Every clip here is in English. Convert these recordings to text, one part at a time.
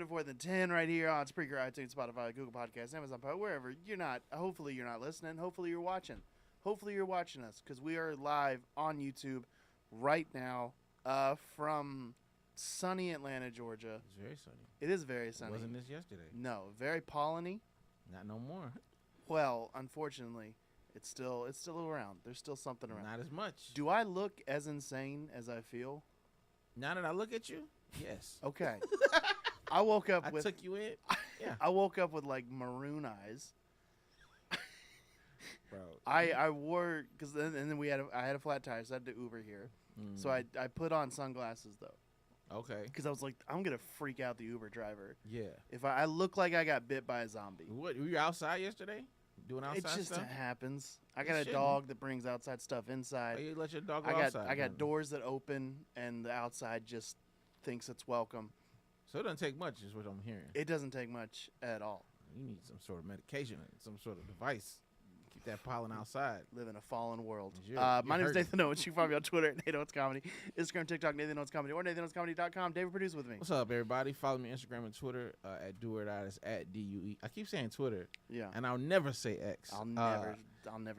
Fourth and 10 right here on Spreaker, iTunes, Spotify, Google Podcasts, Amazon Pod, wherever you're not. Hopefully you're not listening. Hopefully you're watching. Hopefully you're watching us because we are live on YouTube right now from sunny Atlanta, Georgia. It's very sunny. It is very sunny. Wasn't this yesterday? No, very polleny. Not no more. Well, unfortunately, it's still around. There's still something around. Not as much. Do I look as insane as I feel? Now that I look at you, yes. Okay. I woke up with. I took you in. Yeah. I woke up with like maroon eyes. Bro. I wore because then I had a flat tire, so I had to Uber here. So I put on sunglasses though. Okay. Because I was like, I'm gonna freak out the Uber driver Yeah. if I look like I got bit by a zombie. What? Were you outside yesterday? Doing outside It just stuff? happens. I You got a shouldn't. dog that brings outside stuff Why inside. you let your dog go I got outside? doors that open and the outside just thinks it's welcome. So it doesn't take much, is what I'm hearing. It doesn't take much at all. You need some sort of medication, some sort of device. Keep that pollen outside. Live in a fallen world. You're My name is hurting. Nathan Owens. You can find me on Twitter at Nathan Owens Comedy, Instagram, TikTok, Nathan Owens Comedy, or NathanOwensComedy.com. David Produce with me. What's up, everybody? Follow me on Instagram and Twitter at DoOrDie. At DUE. I keep saying Twitter, Yeah. and I'll never say X. I'll never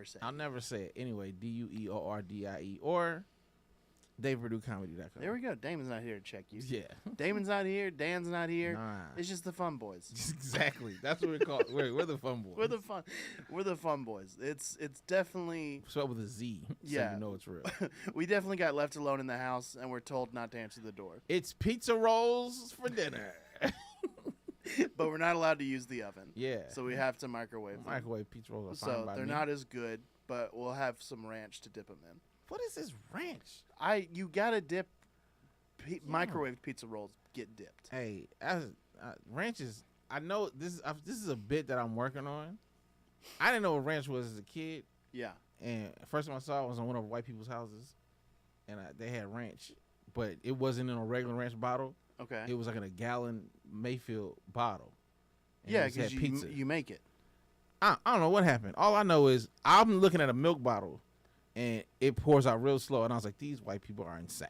say. I'll never say it. Anyway, DUEORDIE or DavePurdueComedy.com. There we go. Damon's not here to check you. Yeah. Damon's not here. Dan's not here. Nah. It's just the fun boys. Exactly. That's what we're called. We're the fun boys. We're the fun boys. It's definitely Spelled with a Z, so Yeah. you know it's real. we definitely got left alone in the house and we're told not to answer the door. It's pizza rolls for dinner. But we're not allowed to use the oven. Yeah. So we have to microwave them. Microwave pizza rolls are fine So by they're me. not as good, but we'll have some ranch to dip them in. What is this ranch? You gotta dip microwave pizza rolls get dipped. Hey, ranch is. I know this is a bit that I'm working on. I didn't know what ranch was as a kid, Yeah. and first time I saw it was on one of white people's houses, and they had ranch, but it wasn't in a regular ranch bottle. Okay. It was like in a gallon Mayfield bottle. And Yeah, it just had because pizza. you make it. I don't know what happened. All I know is I'm looking at a milk bottle, and it pours out real slow, and I was like, these white people are insane.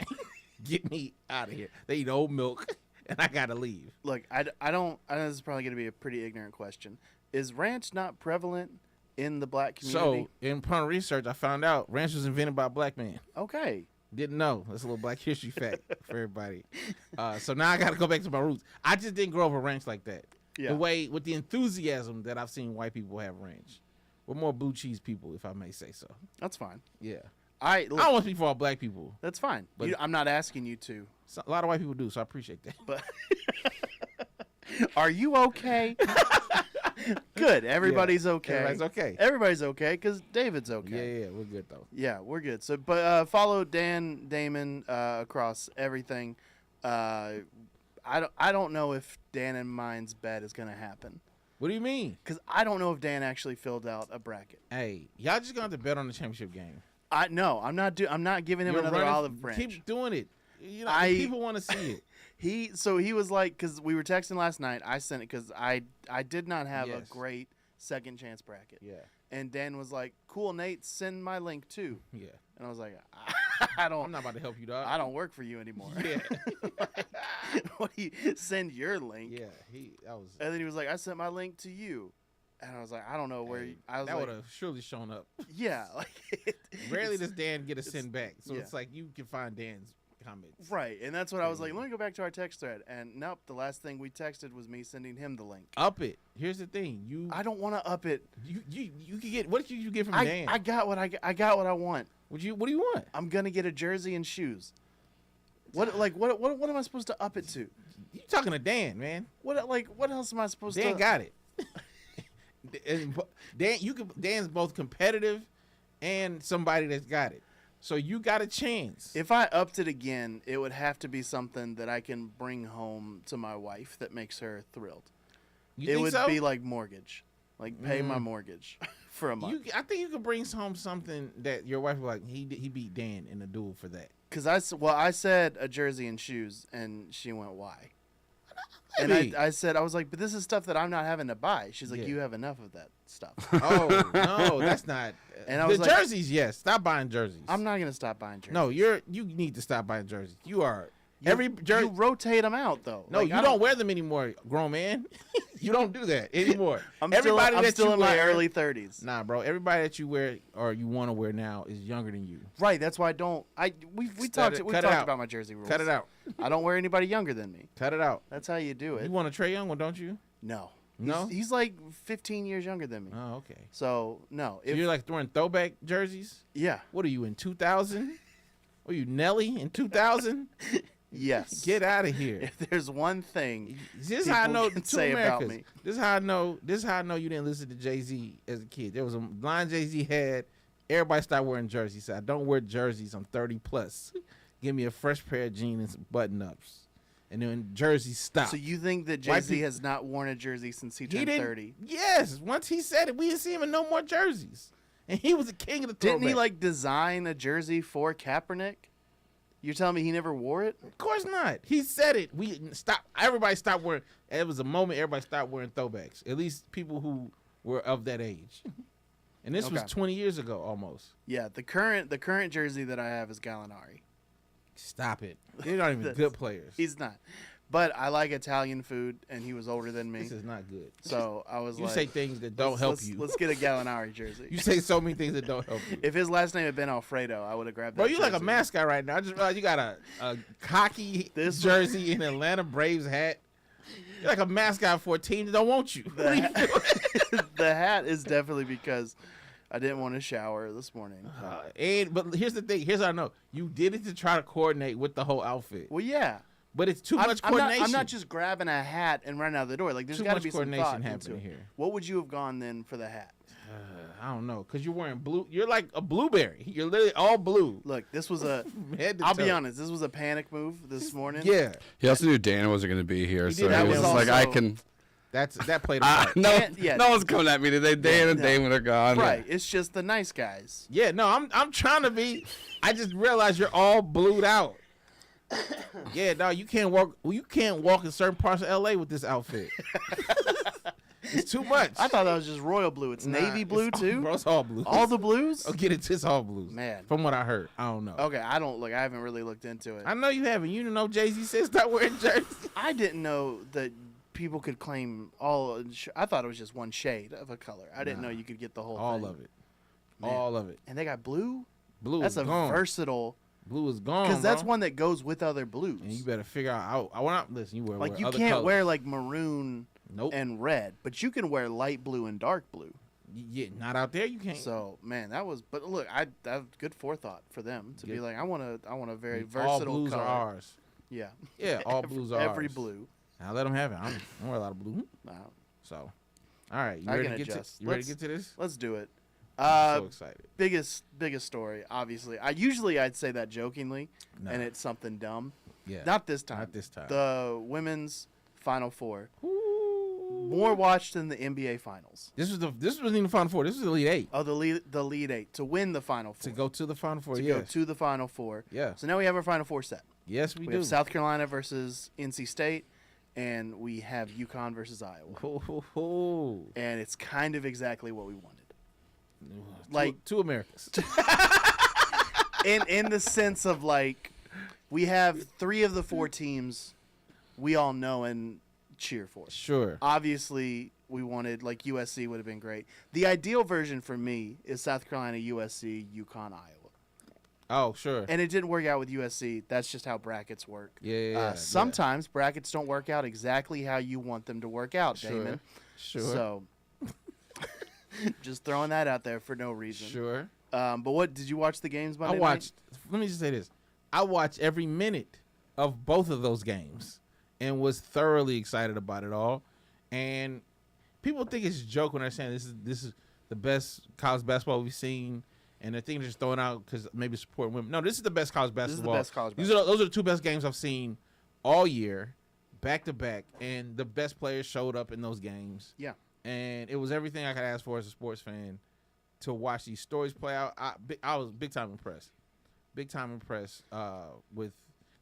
Get me out of here. They eat old milk, and I gotta leave. Look, I know this is probably going to be a pretty ignorant question. Is ranch not prevalent in the black community? So, in upon research, I found out ranch was invented by a black man. Okay. Didn't know. That's a little black history fact for everybody. So now I got to go back to my roots. I just didn't grow up with ranch like that. Yeah. The way, with the enthusiasm that I've seen white people have ranch. We're more blue cheese people, if I may say so. That's fine. Yeah. I I don't want to speak for all black people. That's fine. But- I'm not asking you to. So, a lot of white people do, so I appreciate that. But are you okay? Good. Everybody's okay. Everybody's okay. Everybody's okay because David's okay. Yeah, we're good though. Yeah, we're good. So, but follow Damon across everything. I don't know if Dan and mine's bet is gonna happen What do you mean? because I don't know if Dan actually filled out a bracket. Hey, y'all just gonna have to bet on the championship game. I'm not giving him You're another running- olive branch. Keep doing it. You know, I- people want to see it. He was like, because we were texting last night. I sent it because I did not have Yes. a great second chance bracket. Yeah, And Dan was like, "Cool, Nate, send my link too." yeah. And I was like, I'm not about to help you, dog. I don't work for you anymore. Yeah, What do you send your link?" yeah. That was. And then he was like, "I sent my link to you." And I was like, "I don't know where." Hey, I was that like, would have surely shown up. "Yeah." Like, Rarely does Dan get a send back, so yeah. it's like you can find Dan's comments. right. And that's what I was like. Yeah. Let me go back to our text thread. And nope, the last thing we texted was me sending him the link. Up it. Here's the thing. You I don't want to up it. you can get. What did you get from I Dan? got what I got what I want. What do you want? I'm gonna get a jersey and shoes. What am I supposed to up it to? You talking to Dan, man? What else am I supposed Dan to? got it. Dan's both competitive and somebody that's got it. So you got a chance. If I upped it again, it would have to be something that I can bring home to my wife that makes her thrilled. You It think would so? be like mortgage, like pay my mortgage for a month. I think you could bring home something that your wife was like, he beat Dan in a duel for that. Because I said a jersey and shoes, and she went, "Why?" And Maybe. I said, I was like, "But this is stuff that I'm not having to buy." She's like, Yeah. "You have enough of that stuff." Oh no, that's not. And I the was like- jerseys, yes. Stop buying jerseys. I'm not gonna stop buying jerseys. No, you need to stop buying jerseys. You are Every jersey. You rotate them out though. No, Like, you I don't wear them anymore, grown man. You don't do that anymore. I'm Everybody that still you in my wear- early 30s. Nah, bro. Everybody that you wear or you want to wear now is younger than you. Right. That's why I don't. We Cut talked it out. about my jersey rules. Cut it out. I don't wear anybody younger than me. Cut it out. That's how you do it. You want a Trey Young one, don't you? No. No? He's like 15 years younger than me. Oh, okay. So no. So you're like throwing throwback jerseys? Yeah. What are you in 2000? What are you Nelly in 2000? Yes. Get out of here. If there's one thing This is how I people know can two say about Americas. me. This is how I know. This is how I know you didn't listen to Jay-Z as a kid. There was a line Jay-Z had. Everybody started wearing jerseys. He said, "I don't wear jerseys. I'm 30 plus. Give me a fresh pair of jeans and some button-ups." And then jerseys stopped. So you think that White Jay-Z people- has not worn a jersey since he he turned didn't. 30? Yes. Once he said it, we didn't see him in no more jerseys. And he was the king of the throwback. Didn't he like design a jersey for Kaepernick? You're telling me he never wore it? Of course not. He said it. We stopped. Everybody stopped wearing. It was a moment everybody stopped wearing throwbacks. At least people who were of that age. And this was Okay. 20 years ago almost. Yeah, the current jersey that I have is Gallinari. Stop it. They're not even That's- good players. He's not. But I like Italian food, and he was older than me. This is not good. So I was You like, say things that don't help you. Let's get a Gallinari jersey. You say so many things that don't help you. If his last name had been Alfredo, I would have grabbed that. Bro, you like a jersey. mascot right now. I just realized you got a cocky This- jersey and Atlanta Braves hat. You're like a mascot for a team that don't want you. What are you doing? The hat is definitely because I didn't want to shower this morning. But here's the thing. Here's how I know. You did it to try to coordinate with the whole outfit. Well, yeah. But it's too much I'm coordination. not just grabbing a hat and running out the door. Like, there's Too got to much be some coordination thought into happening it. here. What would you have gone then for the hat? I don't know. Because you're wearing blue. You're like a blueberry. You're literally all blue. Look, this was a. Head to I'll be toe. honest. This was a panic move this morning. Yeah. He also knew Dan wasn't going to be here, He so did. he That was was like, I also- can. That played a part. No, And- yeah. no one's coming at me today. Dan and no. Damon are gone. Right. It's just the nice guys. Yeah, no, I'm trying to be. I just realized you're all blued out. Yeah, no, you can't walk. Well, you can't walk in certain parts of LA with this outfit. It's too much. I thought that was just royal blue. It's Nah, navy blue it's all- too. Bro, it's all blue. All the blues. Oh, get it. It's all blues. Man. From what I heard, I don't know. Okay, I don't look. I haven't really looked into it. I know you haven't. You didn't know Jay-Z said stop wearing jerseys. I didn't know that people could claim all. I thought it was just one shade of a color. I didn't Nah. know you could get the whole All thing. of it. Man. All of it. And they got blue. Blue That's is a gone. versatile. Blue is gone. Because that's bro. one that goes with other blues. And you better figure out. I want to listen. You wear Like you other can't colors. wear like maroon Nope. and red, but you can wear light blue and dark blue. Yeah, not out there. You can't. So man, that was. But look, that good forethought for them to be Good. like, I want a very all versatile blues color. are ours. Yeah. Yeah, all blues are Every ours. blue. I let them have it. I wear a lot of blue. Wow. So, all right, you I ready can to get adjust. to? You ready Let's- to get to this? Let's do it. I'm so excited. Biggest story. Obviously, I'd say that jokingly, No. and it's something dumb. Yeah, Not this time. not this time. The women's Final Four Ooh. more watched than the NBA Finals. This wasn't even the Final Four. This was the Elite Eight Oh, the lead eight to win the Final Four. to go to the Final Four. to Yes, go to the Final Four. yeah, So now we have our Final Four set. yes, we We do. have South Carolina versus NC State, and we have UConn versus Iowa. Ho, ho, ho. And it's kind of exactly what we wanted. Two- Like- two Americas. In the sense of like, we have 3 of the 4 teams we all know and cheer for. Sure. Obviously, we wanted like USC would have been great. The ideal version for me is South Carolina, USC, UConn, Iowa. Oh, sure. And it didn't work out with USC. That's just how brackets work. Yeah. Sometimes brackets don't work out exactly how you want them to work out, Sure. Damon. Sure. So, just throwing that out there for no reason. Sure. But what did you watch the games Monday I watched. Let me just say this: I watched every minute of both of those games and was thoroughly excited about it all. And people think it's a joke when they're saying this is the best college basketball we've seen, and they think they're just throwing out because maybe supporting women. No, this is the best college This is the basketball. best college Those are the 2 best games I've seen all year, back to back, and the best players showed up in those games. Yeah. And it was everything I could ask for as a sports fan to watch these stories play out. I was big time impressed. Big time impressed with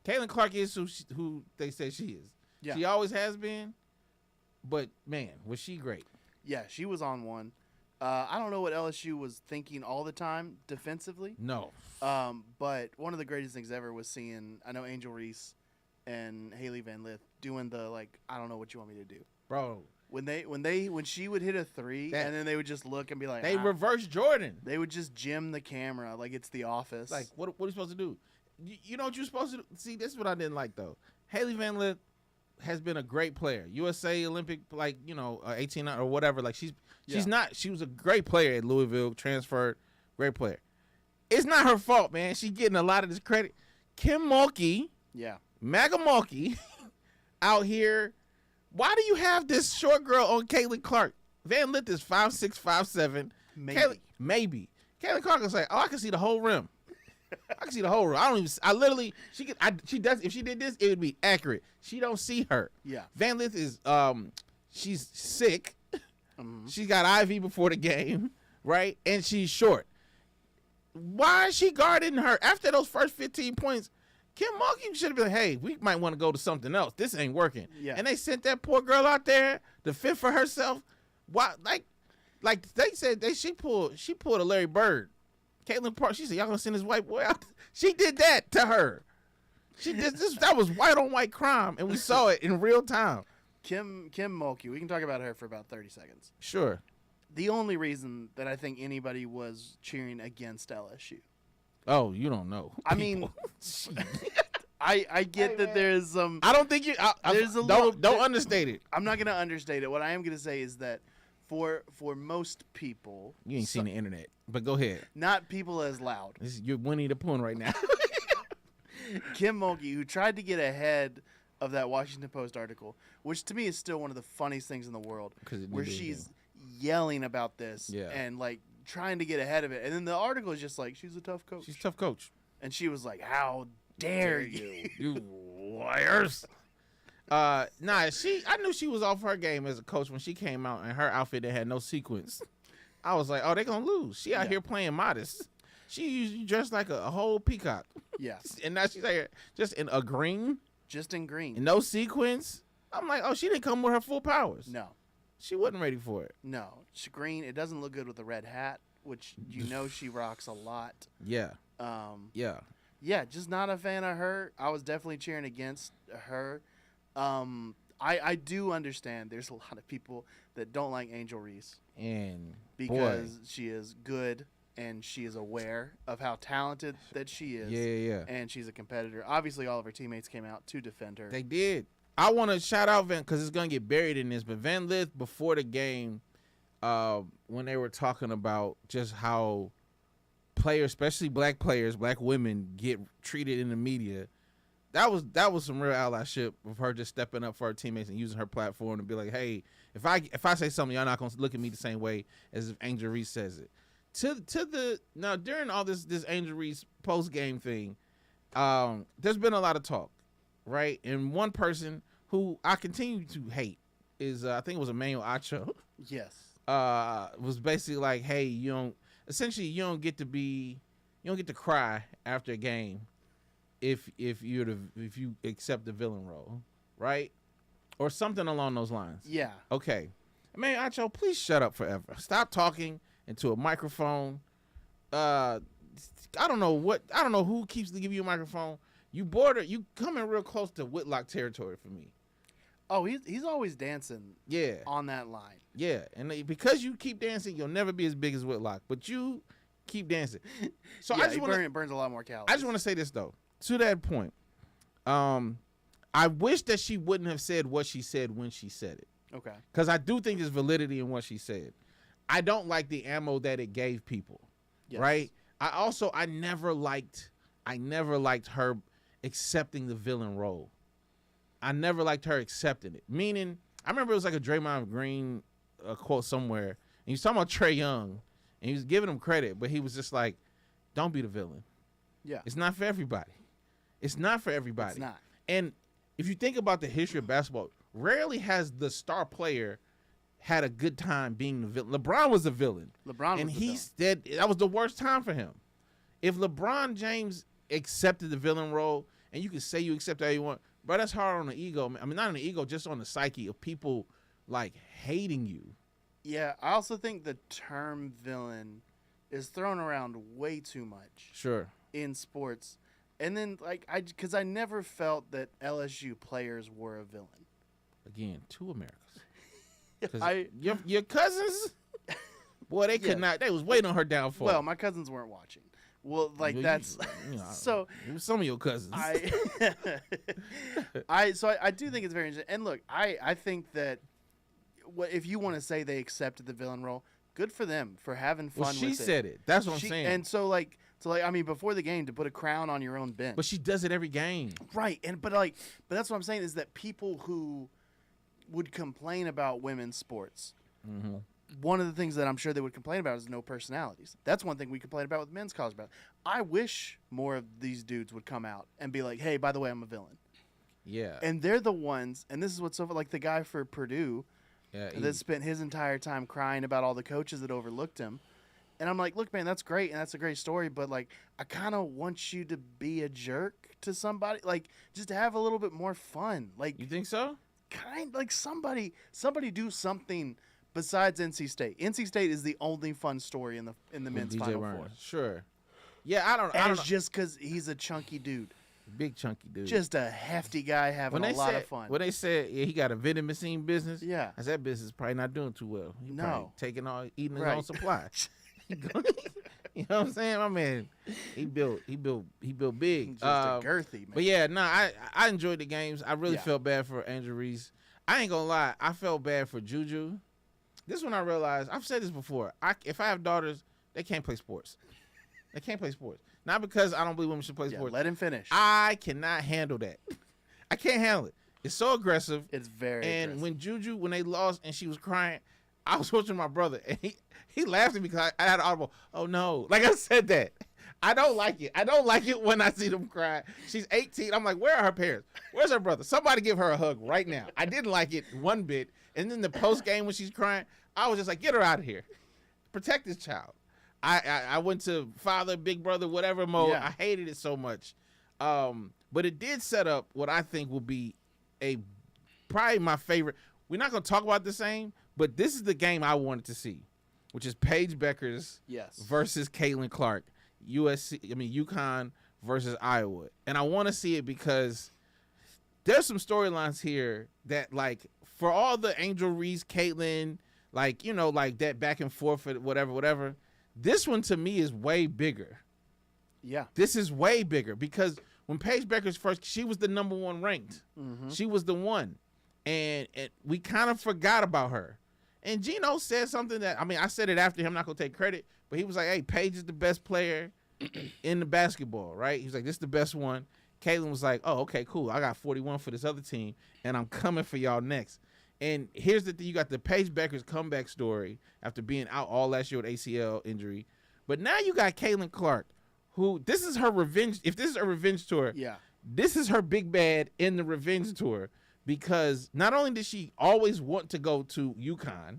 Caitlin Clark is who they say she is. Yeah. She always has been. But man, was she great? Yeah, she was on one. I don't know what LSU was thinking all the time defensively. No. But one of the greatest things ever was seeing. I know Angel Reese and Haley Van Lith doing the like, I don't know what you want me to do. Bro, When she would hit a three, That- and then they would just look and be like, they reverse Jordan. they would just jim the camera like it's The Office. Like, what are you supposed to do? You know what you're supposed to do? See, this is what I didn't like, though. Haley Van Lith has been a great player. USA Olympic, 18 or whatever. Like, she was a great player at Louisville, transferred, great player. It's not her fault, man. She's getting a lot of this credit. Kim Mulkey, yeah, MAGA Mulkey, out here. Why do you have this short girl on Caitlin Clark? Van Lith is 5'6", 5'7". maybe. Caitlin Clark is like, oh, I can see the whole rim. I can see the whole rim. She does. If she did this, it would be accurate. She don't see her. Yeah. Van Lith is, she's sick. Mhm. She got IV before the game, right? And she's short. Why is she guarding her? After those first 15 points, Kim Mulkey should have been like, hey, we might want to go to something else. This ain't working. Yeah. And they sent that poor girl out there to fit for herself. Why? Like they said, she pulled a Larry Bird. Caitlin Park, she said, y'all gonna send this white boy out? She did that to her. She did this. That was white on white crime, and we saw it in real time. Kim Mulkey. We can talk about her for about 30 seconds. Sure. The only reason that I think anybody was cheering against LSU. Oh, you don't know. I mean, I get that there's some. I don't think you. There's a don't understate it. I'm not gonna understate it. What I am gonna say is that for most people, You ain't seen the internet, but go ahead. not people as loud. You're Winnie the Pooh right now. Kim Mulkey, who tried to get ahead of that Washington Post article, which to me is still one of the funniest things in the world, 'Cause it where did she's yelling about this Yeah. and like trying to get ahead of it, and then the article is just like, she's a tough coach, She's a tough coach. and she was like, how dare you? You liars. I knew she was off her game as a coach when she came out and her outfit that had no sequins. I was like, oh, they gonna lose. She out Yeah. here playing modest. She usually dressed like a whole peacock. Yeah, And now she's like just in a green just in green. and no sequins. I'm like, oh, she didn't come with her full powers. No, She wasn't ready for it. no, it's green. It doesn't look good with the red hat, which you know she rocks a lot. Yeah. Yeah, just not a fan of her. I was definitely cheering against her. I do understand there's a lot of people that don't like Angel Reese And because she is good and she is aware of how talented that she is. yeah. And she's a competitor. Obviously, all of her teammates came out to defend her. They did. I want to shout out Van because it's gonna get buried in this. But Van Lith before the game, when they were talking about just how players, especially black players, black women, get treated in the media, that was some real allyship of her just stepping up for her teammates and using her platform to be like, hey, if I say something, y'all not gonna look at me the same way as if Angel Reese says it. Now during all this Angel Reese post game thing, there's been a lot of talk. Right, and one person who I continue to hate is I think it was Emmanuel Acho. Yes. Was basically like, hey, you don't get to cry after a game if you accept the villain role, right, or something along those lines. Yeah. Okay, Emmanuel Acho, please shut up forever. Stop talking into a microphone. I don't know who keeps to give you a microphone. You coming real close to Whitlock territory for me. Oh, he's always dancing. Yeah. On that line. Yeah, and because you keep dancing, you'll never be as big as Whitlock. But you keep dancing. So yeah, I just want to burns a lot more calories. I just want to say this though. To that point, I wish that she wouldn't have said what she said when she said it. Okay. Because I do think there's validity in what she said. I don't like the ammo that it gave people. Yes. Right? I never liked her accepting the villain role. I never liked her accepting it. Meaning, I remember it was like a Draymond Green quote somewhere, and he was talking about Trae Young, and he was giving him credit, but he was just like, "Don't be the villain. Yeah. It's not for everybody. It's not for everybody. It's not. And if you think about the history of basketball, rarely has the star player had a good time being the villain. LeBron was the villain. LeBron was the villain. That was the worst time for him. If LeBron James accepted the villain role, and you can say you accept that you want, but that's hard on the ego. I mean, not on the ego, just on the psyche of people like hating you. Yeah, I also think the term villain is thrown around way too much Sure. in sports. And then because I never felt that LSU players were a villain. Again, 2 Americas. 'Cause I your cousins, boy, they could not. They was waiting on her downfall. well, my cousins weren't watching. Well, Well, you- that's you know, so. it was some of your cousins. I do think it's very interesting. And look, I think that if you want to say they accepted the villain role, good for them for having fun. well, she with said it. That's what I'm She- saying. And so I mean, before the game, to put a crown on your own bench, but she does it every game. right? But that's what I'm saying is that people who would complain about women's sports, Mm-hmm. one of the things that I'm sure they would complain about is no personalities. That's one thing we complain about with men's college basketball. I wish more of these dudes would come out and be like, "Hey, by the way, I'm a villain." Yeah. And they're the ones, and this is what's so like the guy for Purdue Yeah. that spent his entire time crying about all the coaches that overlooked him. And I'm like, look, man, that's great, and that's a great story, but like, I kind of want you to be a jerk to somebody, like, just to have a little bit more fun, like, You think so? somebody do something besides NC State. NC State is the only fun story in the With men's DJ Final Burns. Four. Sure. Yeah, I don't And know. it's just because he's a chunky dude, Big chunky dude. just a hefty guy having a lot of fun. When they said he got a vending machine business, Yeah. I said that business is probably not doing too well. He No. probably eating his Right. own supply. You know what I'm saying? My man, he built big. Just a girthy man. But yeah, no, I enjoyed the games. I really Yeah. felt bad for Andrew Reese. I ain't gonna lie, I felt bad for Juju. This one I realized, I've said this before. If I have daughters, they can't play sports. They can't play sports. Not because I don't believe women should play Yeah, sports. let him finish. I cannot handle that. I can't handle it. It's so aggressive. It's very And aggressive. when they lost and she was crying, I was watching my brother and he laughed at me because I had an audible, oh no. Like I said that. I don't like it. I don't like it when I see them cry. She's 18. I'm like, where are her parents? Where's her brother? Somebody give her a hug right now. I didn't like it one bit. And then the post game when she's crying, I was just like, get her out of here. Protect this child. I went to father, big brother, whatever mode. Yeah. I hated it so much. But it did set up what I think will be probably my favorite. We're not going to talk about the same, but this is the game I wanted to see, which is Paige Beckers Yes. versus Caitlin Clark, UConn versus Iowa. And I want to see it because there's some storylines here that, like, for all the Angel Reese, Caitlin, like, you know, like that back and forth, whatever. This one to me is way bigger. Yeah. This is way bigger because when Paige Beckers first, she was the number 1 ranked. Mm-hmm. She was the one. And we kind of forgot about her. And Gino said something that, I said it after him, I'm not going to take credit, but he was like, hey, Paige is the best player in the basketball, right? He was like, this is the best one. Caitlin was like, oh, okay, cool. I got 41 for this other team, and I'm coming for y'all next. And here's the thing. You got the Paige Beckers comeback story after being out all last year with ACL injury. But now you got Caitlin Clark, who this is her revenge. If this is a revenge tour, Yeah. this is her big bad in the revenge tour because not only did she always want to go to UConn,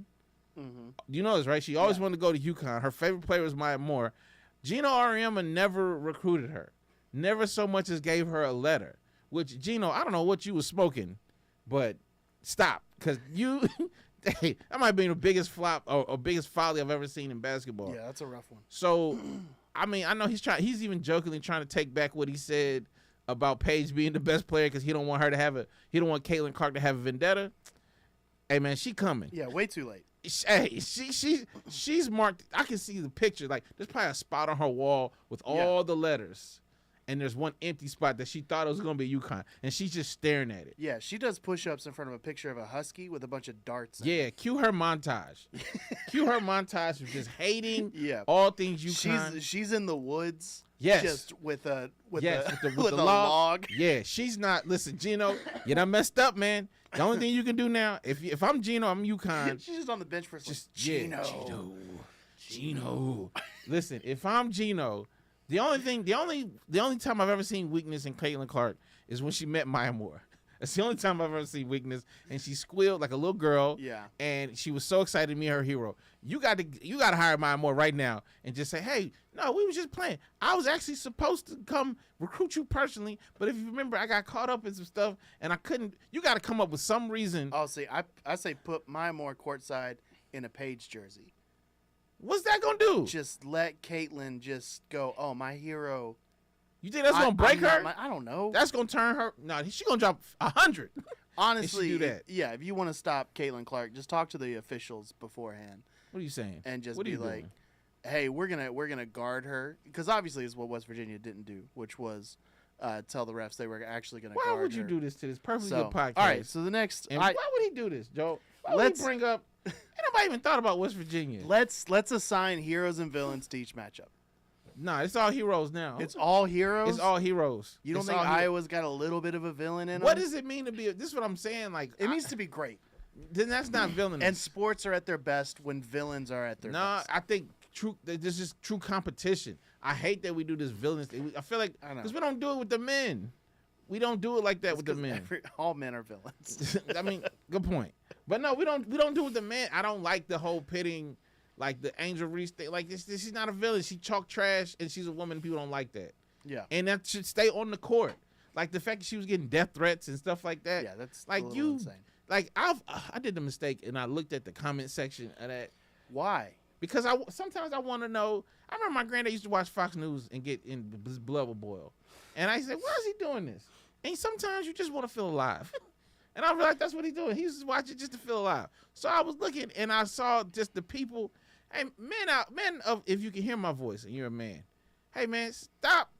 Mm-hmm. you know this, right? She always Yeah. wanted to go to UConn. Her favorite player was Maya Moore. Gino Auriemma never recruited her, never so much as gave her a letter, which, Gino, I don't know what you was smoking, but stop. Because hey, that might be the biggest flop or biggest folly I've ever seen in basketball. Yeah, that's a rough one. So, I know he's even jokingly trying to take back what he said about Paige being the best player because he don't want Caitlin Clark to have a vendetta. Hey man, she coming. Yeah, way too late. Hey, she's marked. I can see the picture. Like there's probably a spot on her wall with all the letters, and there's one empty spot that she thought it was gonna be UConn, and she's just staring at it. Yeah, she does push-ups in front of a picture of a husky with a bunch of darts. in it. Yeah, cue her montage. Cue her montage of just hating Yeah. all things UConn. She's in the woods. Yes. Just with a with a the log. Yeah, she's not. Listen, Gino, you done messed up, man. The only thing you can do now, if I'm Gino, I'm UConn. She's just on the bench for Just Gino. Gino. Listen, if I'm Gino, the only time I've ever seen weakness in Caitlin Clark is when she met Maya Moore. That's the only time I've ever seen weakness, and she squealed like a little girl. Yeah. And she was so excited to meet her hero. You got to hire Maya Moore right now and just say, hey, no, we was just playing. I was actually supposed to come recruit you personally, but if you remember, I got caught up in some stuff and I couldn't. You got to come up with some reason. Oh, see, I say put Maya Moore courtside in a Paige jersey. What's that gonna do? Just let Caitlin just go, oh, my hero You think that's gonna break her? I don't know. That's gonna turn her. No, she gonna drop 100. Honestly, do that. Yeah, if you want to stop Caitlin Clark, just talk to the officials beforehand What are you saying? and just What are be you like, doing? "Hey, we're gonna guard her," because obviously it's what West Virginia didn't do, which was tell the refs they were actually gonna guard her. Why would you do this to this perfectly So, good podcast? all right, so the next, And why would he do this, Joe? Why would Let's- he bring up? Ain't nobody even thought about West Virginia. let's assign heroes and villains to each matchup. Nah, it's all heroes now. It's all heroes. It's all heroes. You don't It's think all heroes. Iowa's got a little bit of a villain in What them? does it mean to be? This is what I'm saying. Like, It means to be great. then that's not villainous. And sports are at their best when villains are at their No, best. I think this is true competition. I hate that we do this villainous thing. I feel like I know. because we don't do it with the men. We don't do it like that with the men. All men are villains. I mean, good point. But no, we don't do it with the men. I don't like the whole pitting, like the Angel Reese thing. Like this, she's not a villain. She chalk trash, and she's a woman. People don't like that, Yeah. and that should stay on the court. Like the fact that she was getting death threats and stuff like that. Yeah, that's like a little you. insane. Like I did the mistake, and I looked at the comment section of that. Why? Because sometimes I want to know. I remember my granddad used to watch Fox News and get in his blood would boil, and I said, "Why is he doing this?" And sometimes you just want to feel alive, and I realized that's what he's doing. He was watching just to feel alive. So I was looking, and I saw just the people. Hey, men of if you can hear my voice and you're a man, hey man, stop,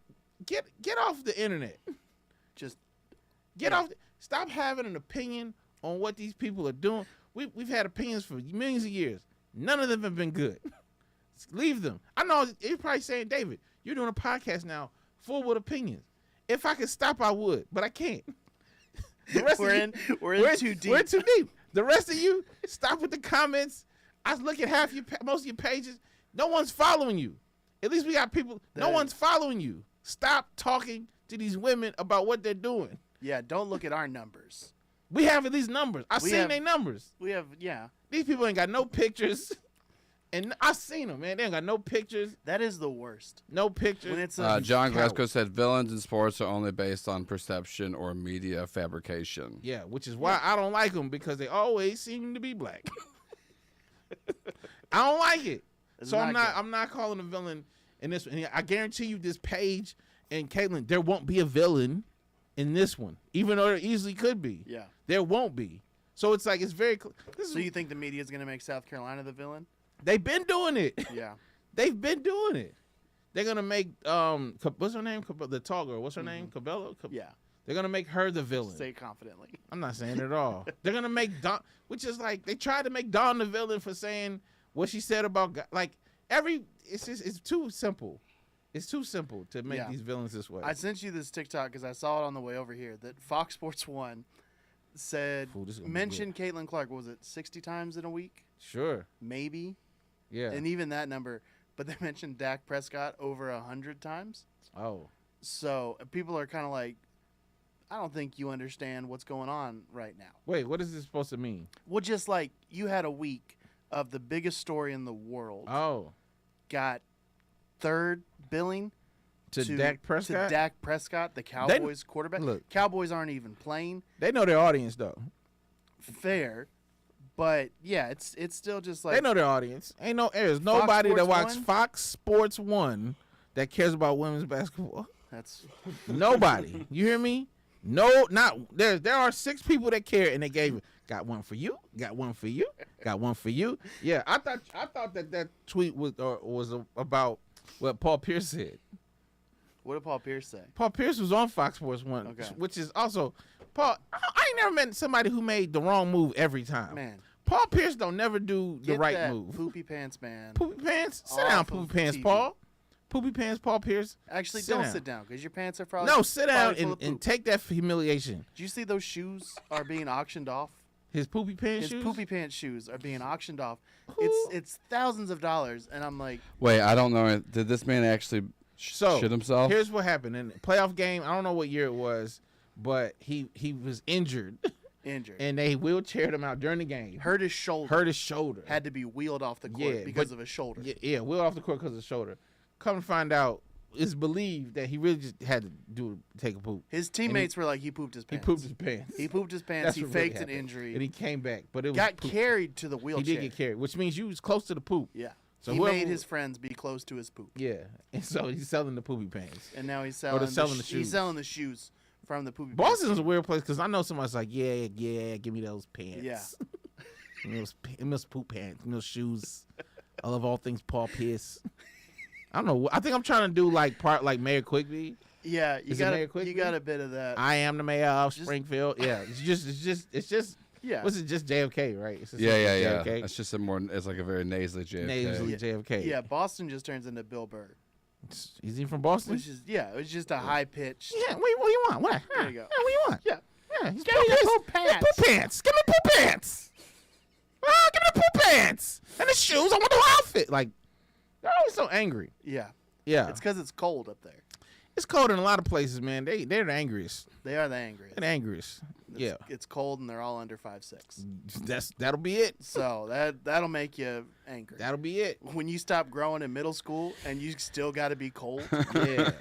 get off the internet, Just get Yeah. off. Stop having an opinion on what these people are doing. We've had opinions for millions of years. None of them have been good. Leave them. I know you're probably saying, David, you're doing a podcast now full with opinions. If I could stop, I would, but I can't. The rest we're of you, in we're in too deep. We're too deep. The rest of you, stop with the comments. I look at most of your pages. No one's following you. At least we got people. No That- one's following you. Stop talking to these women about what they're doing. Yeah, don't look at our numbers. We have these numbers. I've We seen have- their numbers. We have These people ain't got no pictures. And I've seen them, man. They ain't got no pictures. that is the worst. No pictures. When it's John coward. Glasgow said villains in sports are only based on perception or media fabrication. Yeah, which is why I don't like them because they always seem to be black. I don't like it. It's So I'm not good. I'm not calling a villain in this one. I guarantee you this page and Caitlin, there won't be a villain in this one. Even though there easily could be. Yeah. There won't be. So it's like it's very this So is, you think the media is going to make South Carolina the villain? they've been doing it. Yeah. They've been doing it. They're gonna make what's her name? The tall girl. What's her name? Cabello. Yeah. They're gonna make her the villain. Say it confidently. I'm not saying it at all. They're gonna make Dawn, which is like they tried to make Dawn the villain for saying what she said about like it's too simple. It's too simple to make Yeah. these villains this way. I sent you this TikTok because I saw it on the way over here that Fox Sports 1 said, Fool, this is gonna be mentioned Caitlin Clark, what was it, 60 times in a week? Sure. Maybe. Yeah. And even that number. But they mentioned Dak Prescott over 100 times. Oh. So people are kind of like, I don't think you understand what's going on right now. Wait, what is this supposed to mean? Well, just like you had a week of the biggest story in the world, Oh. got third billing To Dak Prescott? To Dak Prescott, the Cowboys quarterback. look. Cowboys aren't even playing They know their audience though. fair, but yeah, it's still just like They know their audience. There's nobody that Sports watches 1? Fox Sports 1 that cares about women's basketball. that's Nobody. You hear me? No, not there. There are 6 people that care, and they gave got one for you, got one for you, got one for you. Yeah, I thought that tweet was about what Paul Pierce said. what did Paul Pierce say? Paul Pierce was on Fox Sports 1, Okay. which is also Paul. I ain't never met somebody who made the wrong move every time. Man, Paul Pierce don't never do the get right that move. poopy pants, man. Poopy pants, sit Off down, of poopy pants, TV. Paul. Poopy pants, Paul Pierce. Actually, sit don't down. sit down because your pants are probably No, sit down probably full and, of and poop. take that humiliation. Do you see those shoes are being auctioned off? His poopy pants His shoes. poopy pants shoes are being auctioned off. Who- It's thousands of dollars, and I'm like, Wait, I don't know. Did this man actually So shit himself? here's what happened in the playoff game. I don't know what year it was, but he was injured, injured. and they wheelchaired him out during the game. Hurt his shoulder. Hurt his shoulder. Had to be wheeled off the court Yeah, because but- of his shoulder. Yeah, wheeled off the court because of his shoulder. Come to find out, it's believed that he really just had to take a poop. His teammates were like, he pooped his He pants. pooped his pants. He pooped his pants. That's He what really faked an happened. injury. and he came back, but it was got poop. carried to the He wheelchair. did get carried, which means you was close to the poop. Yeah. So he whoever, made his friends be close to his poop, yeah, and so he's selling the poopy pants. and now he's Or selling, selling the He's shoes. selling the shoes from the poopy. Boston's pants. a weird place because I know somebody's like, yeah, give me those pants. Yeah. Give me those poop pants, give me those shoes. I love all things Paul Pierce. I don't know. I think I'm trying to do like Mayor Quigley. Yeah, you Is it Mayor got Quigley? you got a bit of that. I am the mayor of Just- Springfield. Yeah, it's just. Yeah, What's it? Just JFK, right? It's just Yeah. JFK. It's just it's like a very nasally JFK. Nasally Yeah. JFK. yeah. Boston just turns into Bill Burr, Is he from Boston? which is it's just a high pitched. Yeah. What do you want? What? There you go. Yeah, what do you want? Yeah. Yeah. He's Give me the poop He's pants. poop pants. Give me poop pants. Ah, give me the poop pants and the shoes. I want the whole outfit. Like they're always so angry. Yeah, Yeah. it's because it's cold up there. It's cold in a lot of places, man. They're the angriest. They are the angriest. They're the angriest. Yeah. It's cold and they're all under 5'6". That'll be it. So that'll make you angry. That'll be it. When you stop growing in middle school and you still got to be cold, Yeah.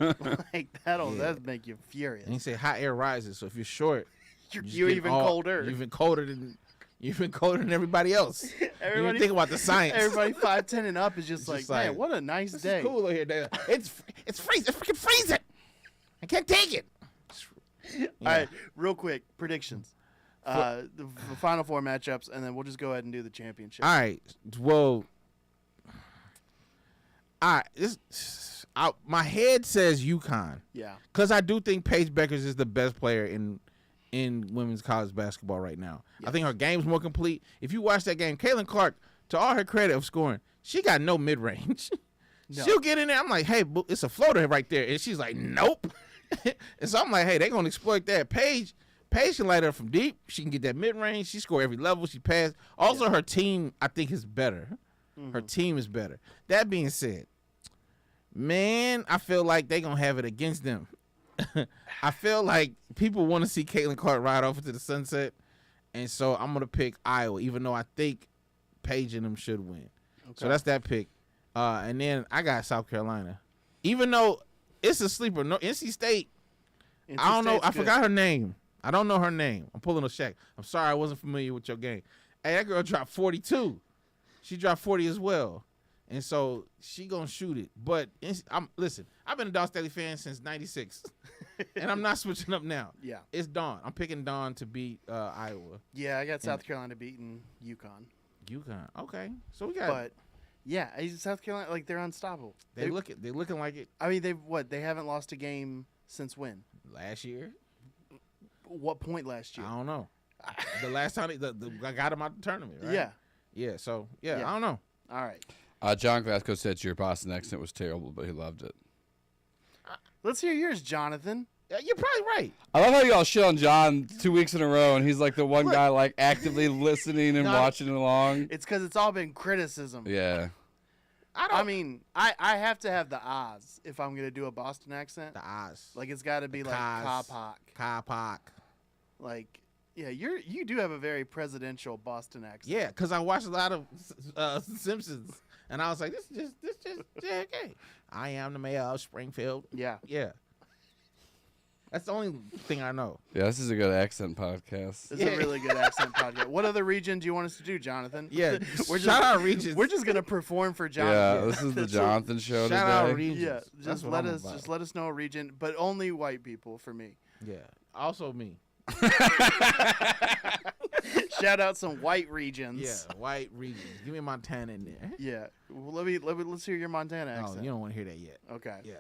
like Yeah. that'll make you furious. And he said hot air rises. So if you're short, You're, just you're get even all- colder. You're even colder than everybody else. You Everybody, think about the science. everybody 5'10" and up is just It's like, just man, like, what a nice This day. is cool over here. It's freezing. It's freaking freezing. I can't take it. All right, real quick predictions. The final four matchups, and then we'll just go ahead and do the championship. All right. Well. All right. My head says UConn Yeah, because I do think Paige Beckers is the best player in women's college basketball right now. I think her game's more complete. If you watch that game, Caitlin Clark, to all her credit of scoring, she got no mid range. No. She'll get in there. I'm like, hey, it's a floater right there, and she's like, nope. And so I'm like, hey, they're gonna exploit that. Paige can light her from deep. She can get that mid range. She score every level. She passed. Also, her team, I think, is better. Her team is better. That being said, man, I feel like they're gonna have it against them. I feel like people want to see Caitlin Clark ride off into the sunset, and so I'm gonna pick Iowa, even though I think Paige and them should win. So that's that pick. And then I got South Carolina, even though it's a sleeper. No, NC State. NC I don't know. State's I good. forgot her name. I don't know her name. I'm pulling a Shaq. I'm sorry, I wasn't familiar with your game. Hey, that girl dropped 42. She dropped 40 as well. And so she gonna shoot it. But listen, I've been a Dawn Staley fan since '96, and I'm not switching up now. Yeah, It's Dawn. I'm picking Dawn to beat Iowa. yeah, I got South Carolina beating UConn, UConn. Okay, so we got. but yeah, South Carolina, like they're unstoppable. They looking like it I mean, they haven't lost a game since when? last year. What point last year? I don't know. The last time I got them out the tournament, right? Yeah. Yeah. So yeah, Yeah. I don't know. All right. John Glasgow said your Boston accent was terrible, but he loved it. Let's hear yours, Jonathan. Yeah, you're probably right. I love how y'all shit on John 2 weeks in a row, and he's like the one Look. guy like actively listening and No. watching along. It's because it's all been criticism. Yeah. I mean, I have to have the Oz if I'm gonna do a Boston accent. The Oz. Like it's got to be like Kaz. Kapak. Kapak. Like, yeah, you do have a very presidential Boston accent. Yeah, because I watched a lot of Simpsons, and I was like, this just JFK. I am the mayor of Springfield. Yeah. Yeah. That's the only thing I know. Yeah, this is a good accent podcast. This is Yeah. a really good accent podcast. What other region do you want us to do, Jonathan? Yeah. we're Shout just, out Regis. We're just gonna perform for Yeah, Jonathan. this is the That's Jonathan show Shout out today. Regis. Yeah, That's just what let I'm us about. just let us know a region, but only white people for me. Yeah. Also me. Shout out some white regions. Yeah. White regions. Give me Montana in there. Yeah. Well, let's hear your Montana Oh, accent. you don't want to hear that yet. Okay. Yeah.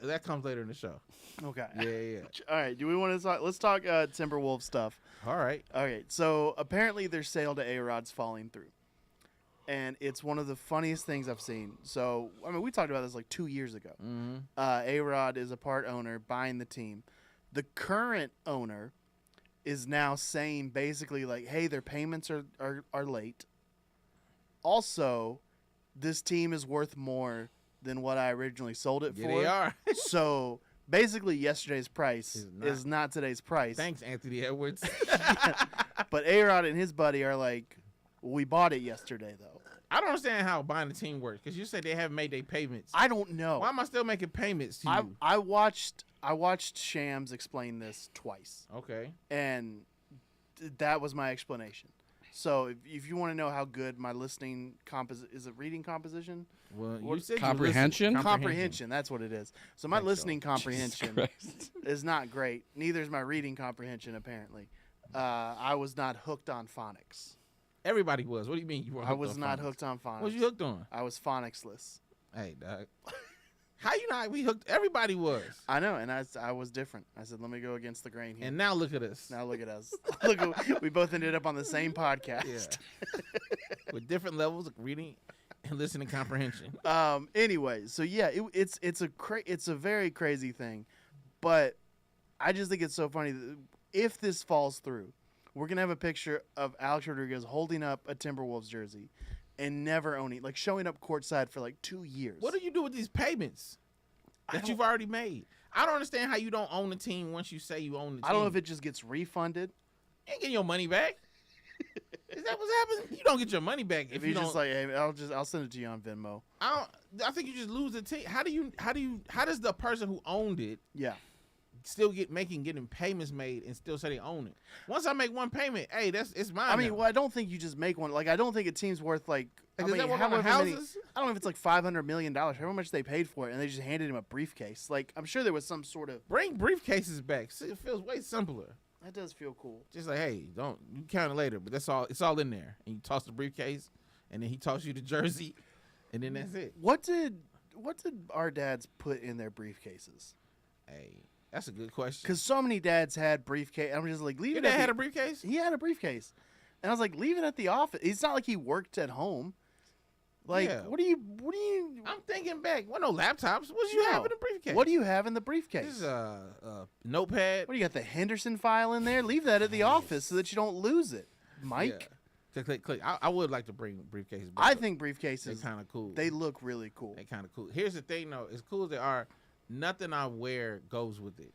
That comes later in the show. Okay. Yeah. All right. Do we want to talk? Let's talk Timberwolves stuff. All right. Okay. So apparently their sale to A-Rod's falling through, and it's one of the funniest things I've seen. So I mean, we talked about this like 2 years ago. Mm-hmm. A-Rod is a part owner buying the team. The current owner is now saying basically like, hey, their payments are late. Also, this team is worth more than what I originally sold it Yeah, for. they are. So basically, yesterday's price Is is not today's price. Thanks, Anthony Edwards. But A-Rod and his buddy are like, we bought it yesterday, though. I don't understand how buying the team works because you said they haven't made their payments. I don't know. Why am I still making payments to you? I watched Shams explain this twice, Okay. and that was my explanation. So if you want to know how good my listening is it reading composition? Well, What- you said Comprehension? Comprehension, that's what it is. So my Think so. listening comprehension Christ. is not great. Neither is my reading comprehension, apparently. I was not hooked on phonics. Everybody was. What do you mean you were? I was on not phonics? hooked on phonics. What was you hooked on? I was phonics-less. Hey, dog. How you not? We hooked. Everybody was. I know, and I was different. I said, let me go against the grain here. And now look at us. Now look at us. We both ended up on the same podcast. Yeah. With different levels of reading and listening comprehension. Anyway, so yeah, it's a very crazy thing, but I just think it's so funny that if this falls through, we're gonna have a picture of Alex Rodriguez holding up a Timberwolves jersey and never owning, like showing up courtside for like 2 years. What do you do with these payments I that don't- you've already made? I don't understand how you don't own the team once you say you own the team. I don't know if it just gets refunded. You ain't getting your money back. Is that what's happening? You don't get your money back If you you don't. just like, hey, I'll send it to you on Venmo. I think you just lose the team. How does the person who owned it Yeah. still getting payments made and still say they own it? Once I make one payment, hey, it's mine. I mean, now. well, I don't think you just make one. Like, I don't think a team's worth like. I Does mean, that work on the however many- houses? I don't know if it's like $500 million. However much they paid for it, and they just handed him a briefcase. Like, I'm sure there was some sort of. Bring briefcases back. See, it feels way simpler. That does feel cool. Just like, hey, you count it later, but that's all. It's all in there. And you toss the briefcase, and then he toss you the jersey, and then that's it. What did our dads put in their briefcases? Hey, that's a good question. Because so many dads had briefcase. I'm just like, leave Your it. dad at had the- a briefcase. He had a briefcase, and I was like, leave it at the office. It's not like he worked at home. Like, Yeah. what do you? I'm thinking back. What no laptops? What you have in the briefcase? What do you have in the briefcase? This is a notepad. What do you got? The Henderson file in there? Leave that at the office so that you don't lose it, Mike. Yeah. Click. I would like to bring briefcases back. I up. think they're briefcases kind of cool. they look really cool. They kind of cool. Here's the thing, though. As cool as they are, nothing I wear goes with it.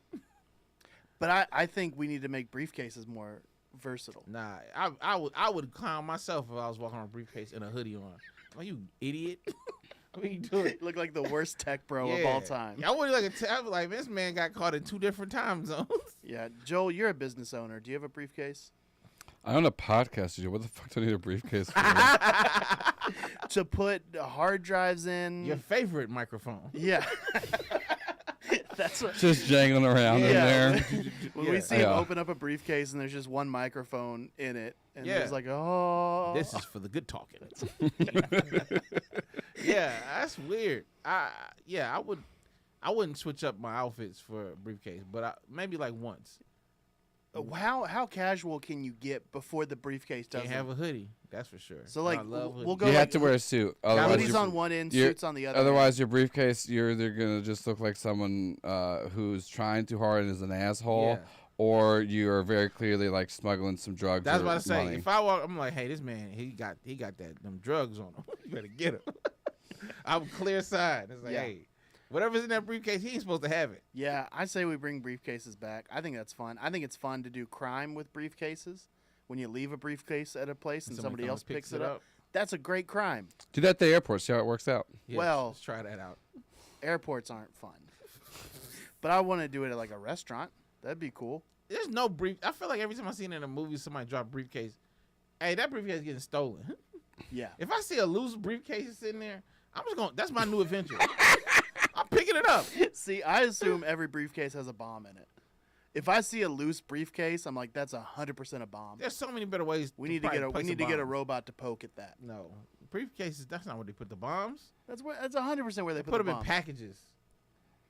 But I think we need to make briefcases more versatile. Nah, I would clown myself if I was walking on a briefcase and a hoodie on. Like, you idiot. What are you doing? Look like the worst tech bro of all time. I would I was like, this man got caught in 2 different time zones. Yeah, Joel, you're a business owner. Do you have a briefcase? I own a podcast studio. What the fuck do I need a briefcase for? To put hard drives in. Your favorite microphone. Yeah. That's what. Just jangling around in Yeah. there. When we Yeah. see him Yeah. open up a briefcase and there's just one microphone in it, and Yeah. he's like, oh. This is for the good talking. Yeah, that's weird. I wouldn't switch up my outfits for a briefcase, but maybe like once. How casual can you get before the briefcase Can't doesn't? have a hoodie, that's for sure. So, like, I love we'll hoodies. go You like- have to wear a suit. Otherwise, Hoodies you're- on one end, you're- suits on the other. Otherwise, your briefcase, you're either gonna just look like someone who's trying too hard and is an asshole, Yeah. or you are very clearly like smuggling some drugs. That's or what I say. money. If I walk, I'm like, hey, this man, he got them drugs on him. You better get him. I'm clear side. It's like, Yeah. hey, whatever's in that briefcase, he ain't supposed to have it. Yeah, I say we bring briefcases back. I think that's fun. I think it's fun to do crime with briefcases. When you leave a briefcase at a place and somebody comes else picks it up, that's a great crime. Do that at the airport. See how it works out. Yes, Well- let's try that out. Airports aren't fun. But I want to do it at like a restaurant. That'd be cool. There's no brief. I feel like every time I see it in a movie, somebody drop a briefcase. Hey, that briefcase is getting stolen. Yeah. If I see a loose briefcase sitting there, I'm just going. That's my new adventure. I'm picking it up. See, I assume every briefcase has a bomb in it. If I see a loose briefcase, I'm like, that's 100% a bomb. There's so many better ways. We need to get a bomb. robot to poke at that. No briefcases. That's not where they put the bombs. That's 100% where they They put put the them in bomb. packages.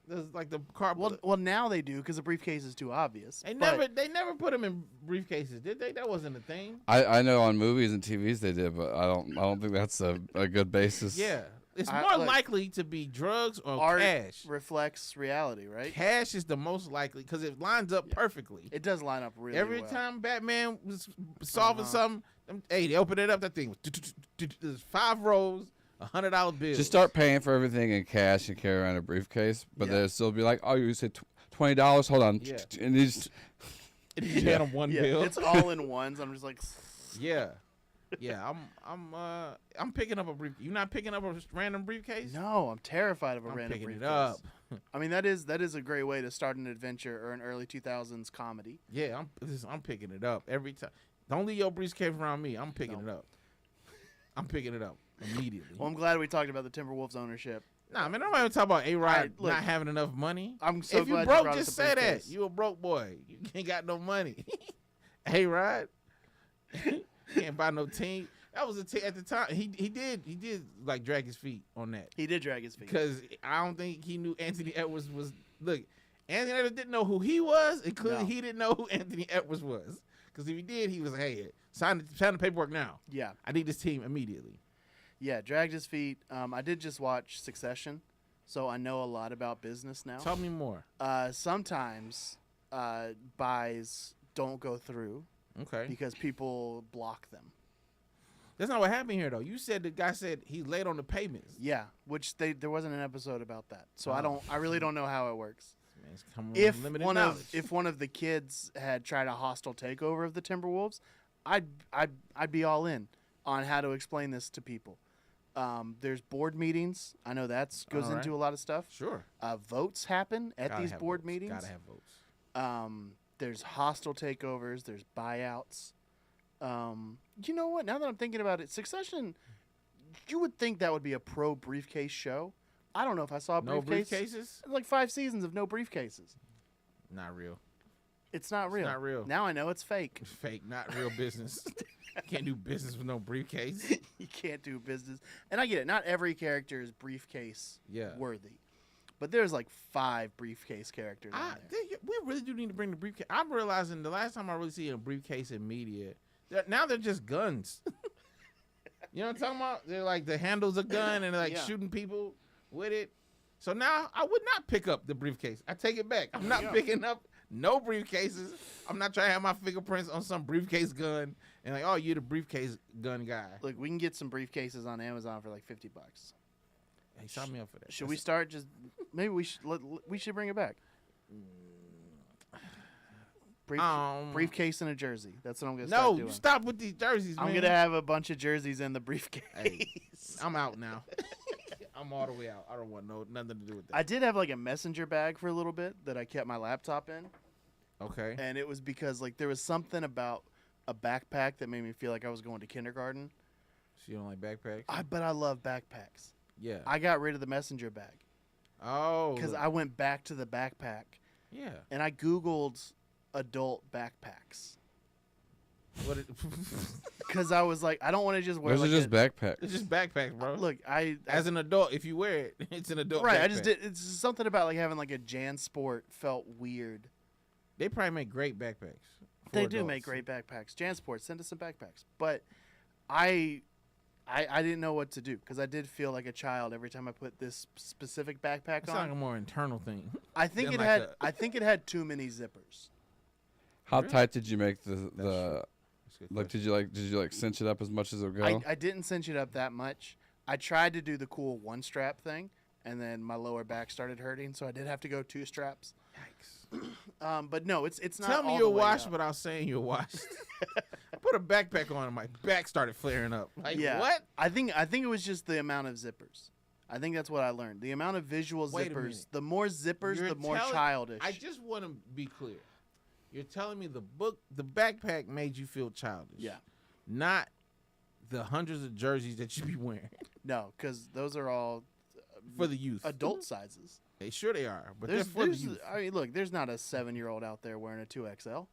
There's like the car. Well, now they do because the briefcase is too obvious. They But never put them in briefcases, did they? That wasn't a thing. I know on movies and TVs they did, but I don't think that's a good basis. Yeah, it's I- more like- likely to be drugs or art cash. reflects reality, right? Cash is the most likely because it lines up perfectly. It does line up really Every well. time Batman was solving Uh-huh. something, hey, they open it up. That thing was there's 5 rows, $100 bills. Just start paying for everything in cash and carry around a briefcase, but Yeah. they'll still be like, "Oh, you said $20? Hold on." Yeah. And you just, And you hand them one Yeah, bill. it's all in ones. I'm just like, Yeah, I'm picking up a brief. You not picking up a random briefcase? no, I'm terrified of a I'm random picking briefcase. it up. I mean, that is a great way to start an adventure or an early 2000s comedy. Yeah, I'm picking it up every time. Don't leave your briefcase around me. I'm picking No. it up. I'm picking it up immediately. Well, I'm glad we talked about the Timberwolves ownership. Nah, man, nobody talk about A-Rod Alright, look. not having enough money. I'm so If you glad broke, brought up just the say that. briefcase. You a broke boy. You ain't got no money. A-Rod can't buy no team. That was at the time. He did like drag his feet on that He did drag his feet. because I don't think he knew Anthony Edwards was. Look, Anthony Edwards didn't know who he was, and clearly No. he didn't know who Anthony Edwards was. Because if he did, he was like, "Hey, sign the paperwork now. Yeah, I need this team immediately." yeah, dragged his feet. I did just watch Succession, so I know a lot about business now. Tell me more. Sometimes buys don't go through Okay, because people block them. that's not what happened here though. You said the guy said he's late on the payments. Yeah, which there wasn't an episode about that, so Oh. I really don't know how it works. Man's coming with If limited one knowledge. of one of the kids had tried a hostile takeover of the Timberwolves, I'd be all in on how to explain this to people. There's board meetings. I know that goes All right. into a lot of stuff. Sure, Votes happen at Gotta these have board votes. meetings. Gotta have votes. There's hostile takeovers. There's buyouts. You know what? Now that I'm thinking about it, Succession, you would think that would be a pro briefcase show. I don't know if I saw a No briefcase. briefcases. Like 5 seasons of no briefcases. Not real. It's not real. not real. Now I know it's fake. Fake, not real business. Can't do business with no briefcase. You can't do business. And I get it. Not every character is briefcase Yeah. worthy. But there's like 5 briefcase characters on there. We really do need to bring the briefcase. I'm realizing the last time I really see a briefcase in media, now they're just guns. You know what I'm talking about? They're like the handle's a gun and they're like Yeah. shooting people with it. So now I would not pick up the briefcase. I take it back. I'm not Yeah. picking up no briefcases. I'm not trying to have my fingerprints on some briefcase gun and like, oh, you're the briefcase gun guy. Look, we can get some briefcases on Amazon for like $50. Hey, sign me up for that. Should we start just maybe we should bring it back. Briefcase and a jersey. That's what I'm gonna start No, doing. stop with these jerseys, man. I'm gonna have a bunch of jerseys in the briefcase. Hey, I'm out now. I'm all the way out. I don't want nothing to do with that. I did have like a messenger bag for a little bit that I kept my laptop in, Okay. and it was because like there was something about a backpack that made me feel like I was going to kindergarten. So you don't like backpacks? But I love backpacks. Yeah. I got rid of the messenger bag Oh. because I went back to the backpack Yeah. and I Googled adult backpacks What? because I was like, I don't want to just wear. Those like are just backpacks. It's just backpacks, bro. Look, as an adult, if you wear it, it's an adult. right. I backpack. just did. It's just something about like having like a JanSport felt weird. They probably make great backpacks. for They do adults. make great backpacks. JanSport, send us some backpacks. But I didn't know what to do because I did feel like a child every time I put this specific backpack It's on. like a more internal thing. I think than it like had. a- I think it had too many zippers. How Really? tight did you make the That's true. That's a good like? question. Did you like cinch it up as much as it would go? I didn't cinch it up that much. I tried to do the cool one strap thing, and then my lower back started hurting, so I did have to go 2 straps. Yikes. But no, it's not. Tell me all you're the way washed up. without saying you're washed. I put a backpack on and my back started flaring up. Like, Yeah. what? I think it was just the amount of zippers. I think that's what I learned. The amount of visual Wait a zippers. minute. The more zippers, You're the more telling- childish. I just want to be clear. You're telling me the backpack made you feel childish. Yeah. Not the hundreds of jerseys that you be wearing No, because those are all for the youth. adult sizes. They sure they are, but There's, they're for the there's, youth. I mean, look, there's not a 7-year-old out there wearing a 2XL.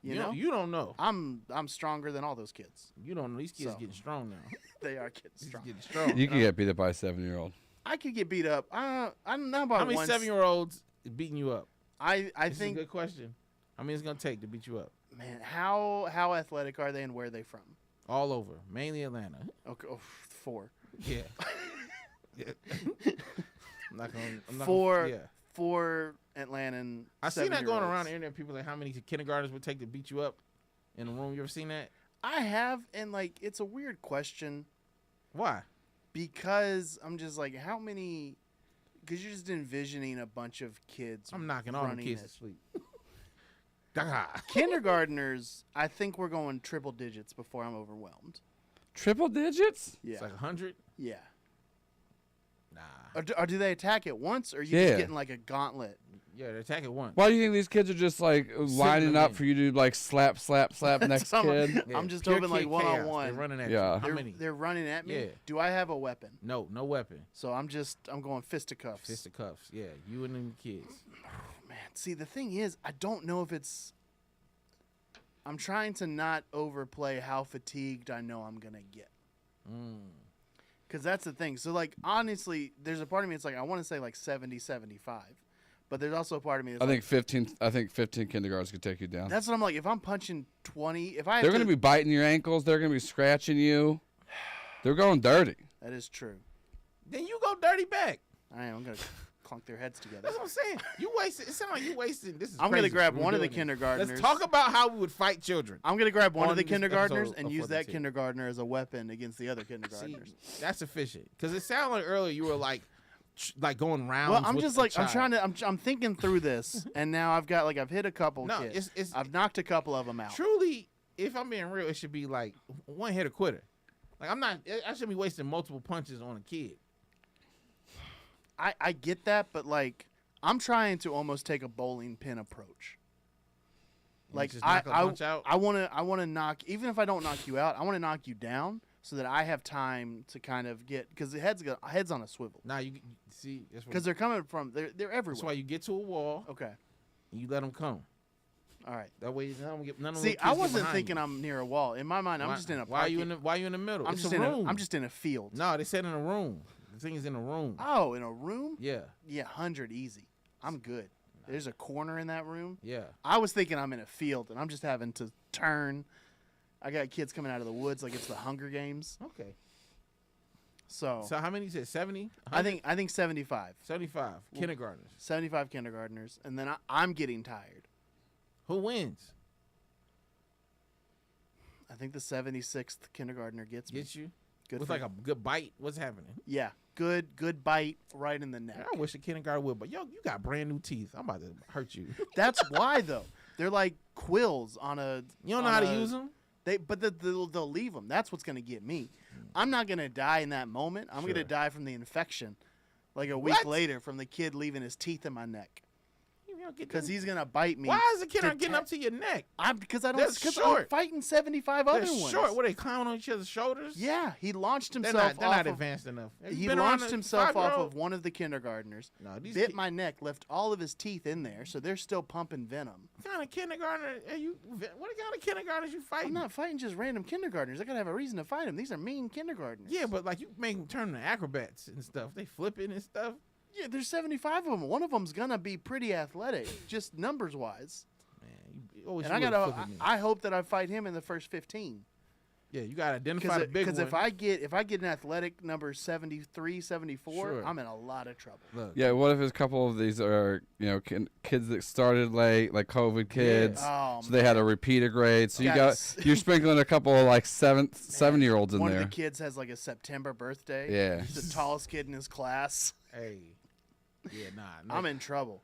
You know, you don't know. I'm stronger than all those kids. You don't know. These kids So. getting strong now. They are getting These strong. getting strong. You could get beat up by a 7-year-old. I could get beat up. I'm not about How many once. 7-year-olds beating you up? I This think, is a good question. How many it's gonna take to beat you up? man, how athletic are they and where are they from? All over, mainly Atlanta. Okay, 4. Yeah. Yeah. I'm not gonna. Four. Yeah. 4 Atlanta. I seen that going 7-year-olds. around the internet. People like how many kindergartners would take to beat you up in a room. You ever seen that? I have, and like it's a weird question Why? because I'm just like, how many? Because you're just envisioning a bunch of kids. I'm knocking all the running kids it. to sleep. Daga. Kindergartners, I think we're going triple digits before I'm overwhelmed. Triple digits? Yeah, It's like 100. yeah. Nah. Or do they attack it once, or are you Yeah. just getting like a gauntlet? Yeah, they attack it once. Why do you think these kids are just like lining them up in. for you to like slap next So kid? Yeah, I'm just pure hoping like kid one on chaos. They're one. running at Yeah. you. How They're, many? they're running at me. Yeah. Do I have a weapon? No weapon. So I'm going fisticuffs. Fisticuffs. Yeah, you and them kids. Man, see, the thing is, I don't know if it's. I'm trying to not overplay how fatigued I know I'm gonna get. Because that's the thing. So, like, honestly, there's a part of me that's like, I want to say like 70, 75. But there's also a part of me that's I like, think 15 kindergartens could take you down. that's what I'm like. If I'm punching 20, if I have They're to, going to be biting your ankles. They're going to be scratching you. They're going dirty. That is true. Then you go dirty back. I am. I'm going to clunk their heads together. That's what I'm saying. You wasted. It sounds like you wasted. This is. I'm going to crazy. grab We're one of the doing this. kindergartners. Let's talk about how we would fight children. I'm going to grab one on of the this kindergartners episode and of use For the that Team. kindergartner as a weapon against the other See, kindergartners. that's efficient. Because it sounded like earlier you were like going rounds. Well, I'm with just a like I'm child. trying to. I'm thinking through this, and now I've got like I've hit a couple No, kids. it's I've knocked a couple of them out. truly. If I'm being real, it should be like one hit a quitter. Like I'm not. I shouldn't be wasting multiple punches on a kid. I get that, but like I'm trying to almost take a bowling pin approach. And Like just knock a punch out. I want to knock, even if I don't knock you out, I want to knock you down so that I have time to kind of get, because the head's on a swivel, Now you see. because they're coming from they're everywhere. that's why you get to a wall Okay, and you let them come. all right. That way none of See, them I wasn't thinking I'm near a wall. In my mind, I'm just in a. Why are you parking- Why you in the middle? I'm It's just a in room. I'm just in a field. No, they said in a room. The thing is in a room. Oh, in a room? Yeah, Yeah, 100 easy. I'm good. There's a corner in that room. yeah. I was thinking I'm in a field and I'm just having to turn. I got kids coming out of the woods like it's the Hunger Games. Okay. So, So how many you said? 70? I think 75. 75 kindergartners. 75 kindergartners, and then I'm getting tired. Who wins? I think the 76th kindergartner gets me. Get you? Good With for like a good bite. What's happening? yeah, good bite right in the neck. I wish a kindergarten would, but yo, you got brand new teeth. I'm about to hurt you. That's why though. They're like quills on a. You don't know on how to a- use them? But they'll leave them. That's what's gonna get me. I'm not gonna die in that moment. I'm Sure. gonna die from the infection, like a week What? later from the kid leaving his teeth in my neck You don't get because them- he's gonna bite me. Why is the kindergarten to getting ta- up to your neck? Because I don't. That's Because I'm short. fighting 75 other They're ones. short. What, they climbing on each other's shoulders? Yeah, he launched They're himself. not off not of, advanced enough. Have you He been around launched a himself off 5-year-old? of one of the kindergartners. No, these Bit my neck, left all of his teeth in there, so they're still pumping venom. What kind of kindergartner are you? What kind of kindergartners you fighting? I'm not fighting just random kindergartners. I gotta have a reason to fight them. These are mean kindergartners. Yeah, but like you make them turn into acrobats and stuff. They flipping and stuff. Yeah, there's 75 of them. One of them's gonna be pretty athletic, just numbers wise. Man, you always And I feel like gotta. flipping me. I hope that I fight him in the first 15. Yeah, you gotta identify the big Because one. if I get an athletic number 73, 74, Sure. I'm in a lot of trouble. Look, Yeah, what if a couple of these are, kids that started late, like COVID kids, Oh, so they had a repeater grade. So Guys. you're sprinkling a couple of like 7-year-olds in One there. of the kids has like a September birthday. Yeah. He's the tallest kid in his class. hey, yeah, nah. I'm in trouble.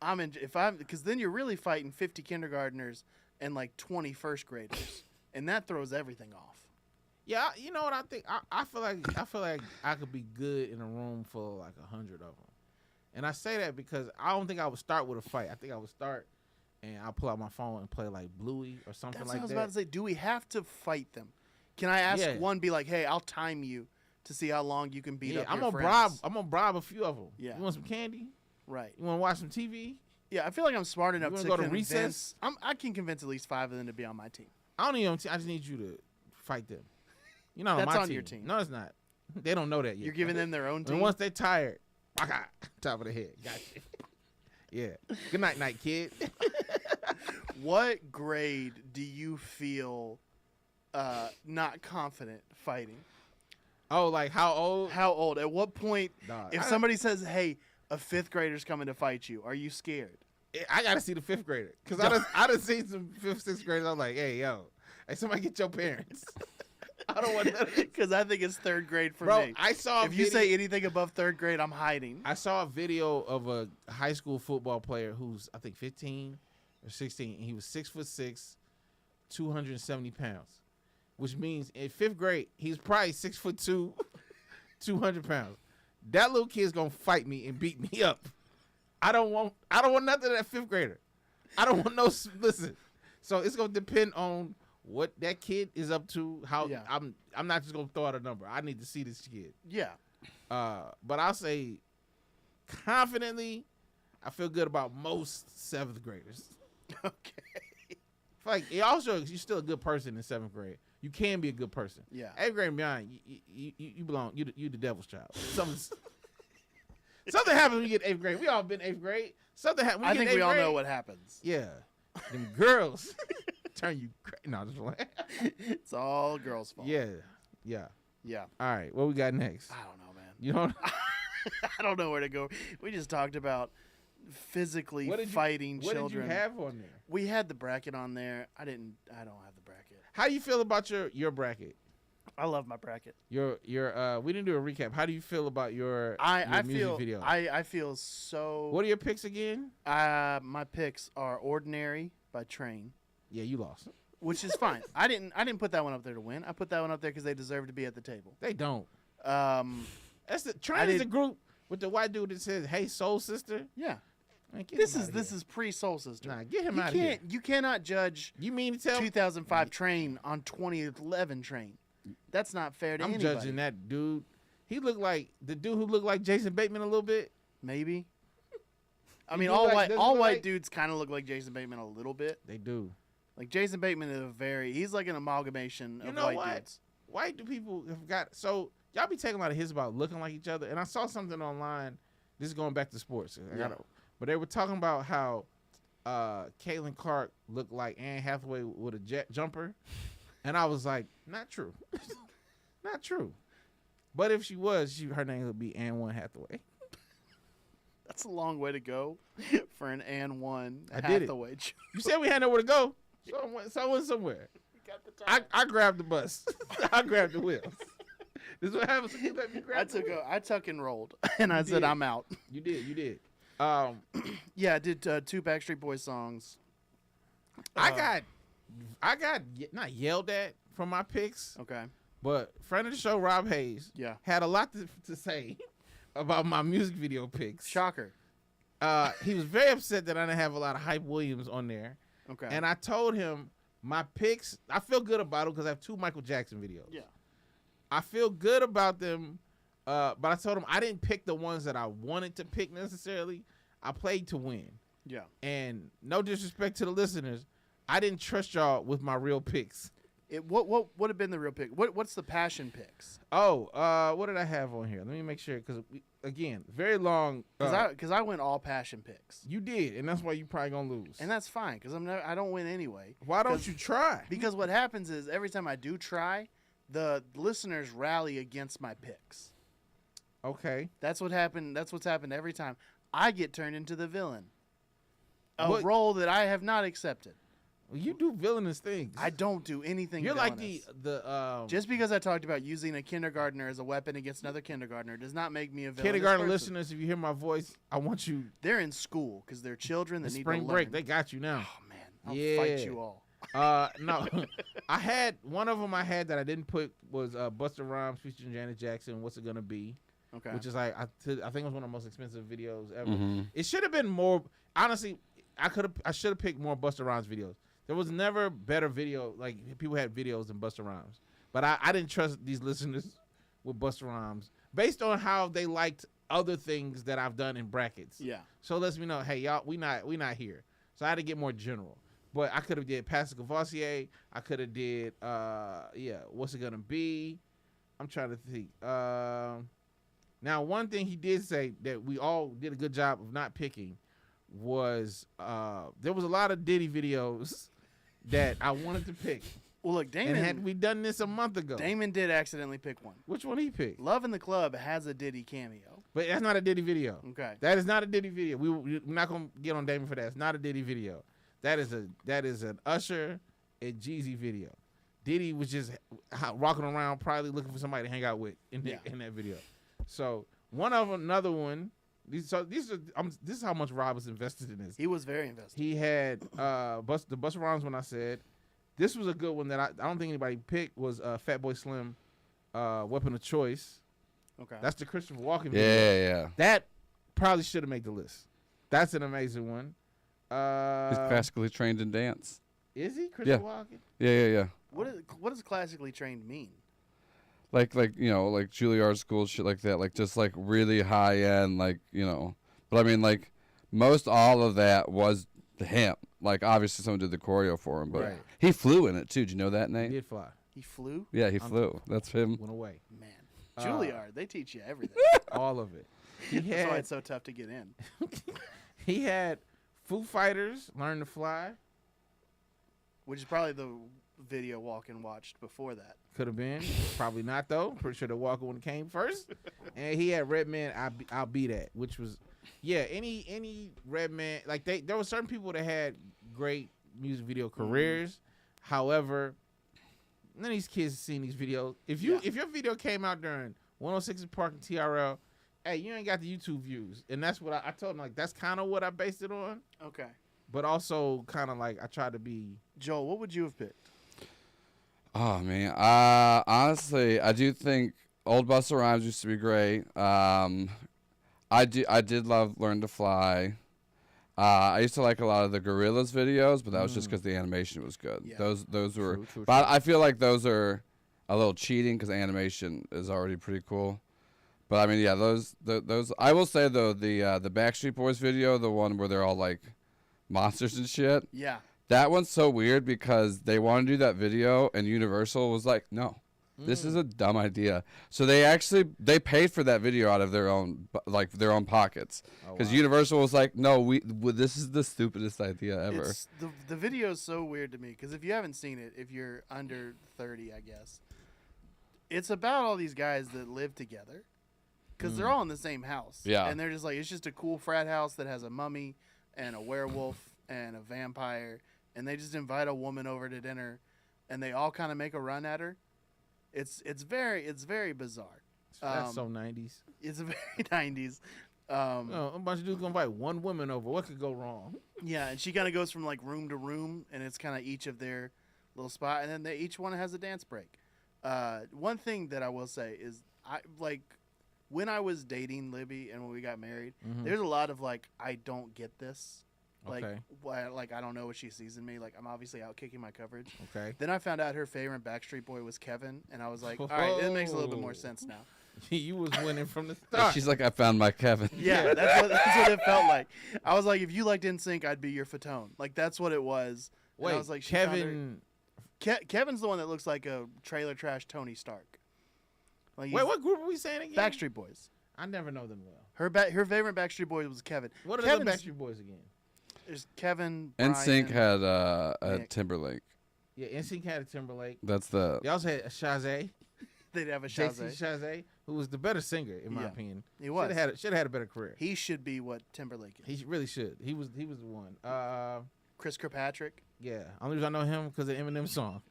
Because then you're really fighting 50 kindergartners and like 20 first graders, and that throws everything off. Yeah, you know what I think? I feel like I could be good in a room full of like 100 of them, and I say that because I don't think I would start with a fight. I think I would start and I'll pull out my phone and play like Bluey or something That's like what I was that. about to say. Do we have to fight them? Can I ask Yeah. one? Be like, hey, I'll time you to see how long you can beat Yeah, up I'm your gonna friends. bribe a few of them. Yeah. You want some candy? Right. You want to watch some TV? Yeah, I feel like I'm smart enough wanna to go to convince. recess? I can convince at least 5 of them to be on my team. I don't even. I just need you to fight them. You're not That's on my on team. your team. No, it's not. They don't know that yet. You're giving them their own team. And once they're tired, top of the head. Gotcha. Yeah. Good night, night kid. What grade do you feel not confident fighting? Oh, like how old? How old? At what point? Dog, If I- somebody says, "Hey, a 5th grader's coming to fight you," are you scared? I gotta see the 5th grader because I done seen some 5th, 6th graders. I'm like, hey, yo, hey, somebody get your parents. I don't want none of it. Because I think it's 3rd grade for Bro, me. I saw. If you say anything above 3rd grade, I'm hiding. I saw a video of a high school football player who's I think 15 or 16, and he was 6'6", 270 pounds, which means in 5th grade he's probably 6'2", 200 pounds. that little kid's gonna fight me and beat me up. I don't want nothing of that 5th grader. I don't want no listen. So it's gonna depend on what that kid is up to. How Yeah. I'm not just gonna throw out a number. I need to see this kid. Yeah. But I'll say confidently, I feel good about most 7th graders. Okay. Like it also, you're still a good person in 7th grade. You can be a good person. Yeah. 8th grade and beyond, you belong. You the devil's child. Something happens when you get 8th grade. We all been 8th grade. Something happens. I think we all know what happens. Yeah, them girls turn you crazy. No, just playing. It's all girls' fault. Yeah. Yeah. All right, what we got next? I don't know, man. You don't. I don't know where to go. We just talked about physically fighting What children. did you have on there? We had the bracket on there. I don't have the bracket. How do you feel about your bracket? I love my bracket. Your we didn't do a recap. How do you feel about your I music feel video? I feel so. What are your picks again? My picks are Ordinary by Train, Yeah, you lost. which is fine. I didn't put that one up there to win. I put that one up there because they deserve to be at the table. They don't. That's the I Train is the did- group with the white dude that says, "Hey, soul sister." Yeah. Man, get This him is outta here. pre Soul Sister. Nah, get him You out of here. can't you cannot judge You mean to tell? 2005 Train on 2011 Train. That's not fair to I'm anybody. judging that dude. He looked like the dude who looked like Jason Bateman a little bit. Maybe. I He mean, look all like- white doesn't all look white like- dudes kind of look like Jason Bateman a little bit. They do. Like Jason Bateman is he's like an amalgamation You of know white what? dudes. White do people have got so y'all be taking a lot of hits about looking like each other. And I saw something online. This is going back to sports. But they were talking about how Caitlin Clark looked like Anne Hathaway with a jet jumper, and I was like, not true, not true. But if she was, her name would be Anne One Hathaway. That's a long way to go for an and one I did it. Hathaway. You said we had nowhere to go, so I went somewhere. I grabbed the bus. I grabbed the wheels. This is what happens when you let me grab. I tuck and rolled, and I said did. I'm out. You did. Yeah, I did 2 Backstreet Boys songs. I got not yelled at from my picks, Okay. but friend of the show Rob Hayes Yeah. had a lot to say about my music video picks. Shocker. He was very upset that I didn't have a lot of Hype Williams on there, Okay. and I told him my picks. I feel good about them because I have 2 Michael Jackson videos. Yeah. I feel good about them, but I told him I didn't pick the ones that I wanted to pick necessarily. I played to win. Yeah. And no disrespect to the listeners, I didn't trust y'all with my real picks. What would have been the real pick? What's the passion picks? Oh, what did I have on here? Let me make sure, because again, very long. Because I went all passion picks, You did, and that's why you probably gonna lose. and that's fine because I don't win anyway. Why don't you try? Because what happens is every time I do try, the listeners rally against my picks. Okay. That's what happened. That's what's happened every time. I get turned into the villain, a What- role that I have not accepted. Well, you do villainous things. I don't do anything. You're like villainous. the Just because I talked about using a kindergartner as a weapon against another kindergartner does not make me a villain. kindergarten listeners. If you hear my voice, I want you. They're in school because they're children that The need spring to break, learn. they got you now. Oh man, I'll Yeah. fight you all. No, I had one of them. I had that I didn't put was Busta Rhymes featuring Janet Jackson. What's it gonna be? Okay. Which is like I think it was one of the most expensive videos ever. Mhm. It should have been more. Honestly, I should have picked more Busta Rhymes videos. There was never better video. Like people had videos than Busta Rhymes, but I didn't trust these listeners with Busta Rhymes based on how they liked other things that I've done in brackets. Yeah. So it lets me know, hey y'all, we not here. So I had to get more general. But I could have did Pastor Cavassier. I could have did what's it gonna be? I'm trying to think. Now one thing he did say that we all did a good job of not picking was there was a lot of Diddy videos that I wanted to pick. Well, look, And had we done this a month ago, Damon did accidentally pick one. which one he picked? Love in the Club has a Diddy cameo. But that's not a Diddy video. Okay. That is not a Diddy video. We're not gonna get on Damon for that. It's not a Diddy video. That is an Usher and Jeezy video. Diddy was just walking around, probably looking for somebody to hang out with in that video. So another one. This is how much Rob was invested in this. He was very invested. He had the Busta Rhymes one. I said this was a good one that I don't think anybody picked was Fatboy Slim, Weapon of Choice. Okay. That's the Christopher Walken video. Yeah. That probably should have made the list. That's an amazing one. He's classically trained in dance. Is he Christopher Walken? Yeah. What does classically trained mean? Like you know, like Juilliard school shit like that. Like just like really high end, like, you know. But I mean, like most all of that was him. Like obviously someone did the choreo for him, but Right. he flew in it too. Did you know that, He Nate? did fly. He flew? Yeah, he flew. That's him. Went away. Man. Juilliard, they teach you everything. All of it. He That's why had it's so tough to get in. he had Foo Fighters learn to fly. Which is probably the video Walken watched before that. Could have been. Probably not though. Pretty sure the Walker one came first. And he had Redman, I'll Be That, which was any Redman, like there were certain people that had great music video careers. However, none of these kids have seen these videos. If your video came out during 106 Park and TRL, hey, you ain't got the YouTube views. And that's what I told him, like that's kind of what I based it on. Okay. But also kind of like I tried to be. Joel, what would you have picked? Oh man, honestly, I do think old Busta Rhymes used to be great. I did love Learn to Fly. I used to like a lot of the Gorillaz videos, but that was just because the animation was good. Yeah. Those were, True. but I feel like those are a little cheating because animation is already pretty cool. But I mean, yeah, those I will say though the Backstreet Boys video, the one where they're all like monsters and shit. Yeah. That one's so weird because they wanted to do that video and Universal was like, no, this is a dumb idea. So they paid for that video out of their own pockets because Universal was like, no, this is the stupidest idea ever. The video is so weird to me because if you haven't seen it, if you're under 30, I guess, it's about all these guys that live together because they're all in the same house. Yeah. And they're just like, it's just a cool frat house that has a mummy and a werewolf and a vampire. And they just invite a woman over to dinner, and they all kind of make a run at her. It's very bizarre. That's so 90s. It's very 90s. A bunch of dudes gonna invite one woman over. What could go wrong? Yeah, and she kind of goes from like room to room, and it's kind of each of their little spot, and then each one has a dance break. One thing that I will say is when I was dating Libby and when we got married, there's a lot of like I don't get this. Okay. Like I don't know what she sees in me. Like I'm obviously out kicking my coverage. Okay. Then I found out her favorite Backstreet Boy was Kevin, and I was like, all right, it makes a little bit more sense now. You was winning from the start. She's like, I found my Kevin. Yeah, that's what it felt like. I was like, if you liked NSYNC, I'd be your Fatone. Like that's what it was. And Wait, I was like, she found Kevin. Kevin's the one that looks like a trailer trash Tony Stark. Like Wait, what group are we saying again? Backstreet Boys. I never know them well. Her favorite Backstreet Boy was Kevin. What are Kevin's, the Backstreet Boys again? There's Kevin. NSYNC Brian, had a Nick. Timberlake. Yeah, NSYNC had a Timberlake. That's the. They also had a Shazay, They'd have a JC Shazay. Shazay, who was the better singer in my Yeah. opinion. He was. Should have had a better career. He should be what Timberlake is. He really should. He was the one. Chris Kirkpatrick. Yeah. Only reason I know him because of Eminem song.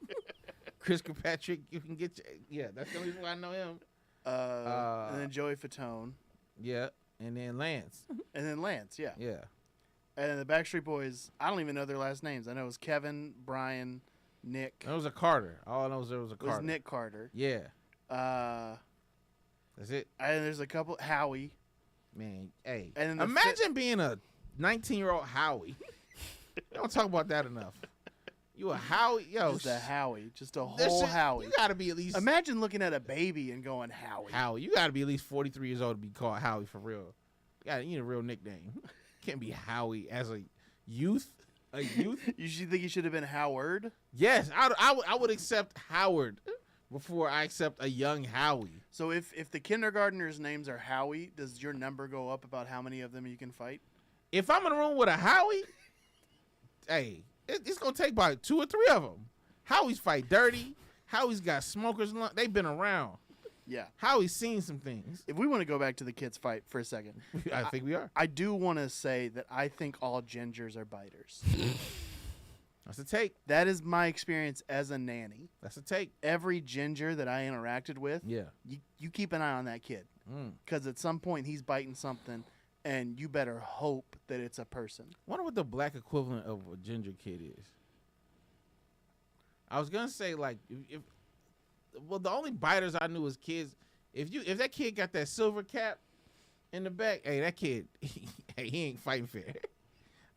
Chris Kirkpatrick, you can get. Yeah, that's the only reason why I know him. And then Joey Fatone. Yeah, and then Lance. And then Lance, yeah. Yeah. And then the Backstreet Boys, I don't even know their last names. I know it was Kevin, Brian, Nick. There was a Carter. All I know is there was a It was Carter. Nick Carter. Yeah, And that's it. there's a couple, Howie. Man, hey. And then the Imagine being a 19-year-old Howie. Don't talk about that enough. You a Howie, yo. Just a Howie. Just a that whole shit- Howie. You gotta be at least Imagine looking at a baby and going, Howie. Howie. You gotta be at least 43 years old to be called Howie for real. You need a real nickname. Can't be Howie as a youth. A youth? You should think he should have been Howard? Yes, I would accept Howard before I accept a young Howie. So if the kindergartners' names are Howie, does your number go up about how many of them you can fight? If I'm in a room with a Howie, hey, it's gonna take about 2 or 3 of them. Howies fight dirty. Howie's got smokers. They've been around. Yeah. Howie's seen some things. If we want to go back to the kids' fight for a second, I think we are. I do want to say that I think all gingers are biters. That's a take. That is my experience as a nanny. That's a take. Every ginger that I interacted with, Yeah. you keep an eye on that kid. Because at some point he's biting something, and you better hope that it's a person. Wonder what the black equivalent of a ginger kid is. I was gonna say like if well, the only biters I knew as kids if that kid got that silver cap in the back, hey, that kid, he ain't fighting fair.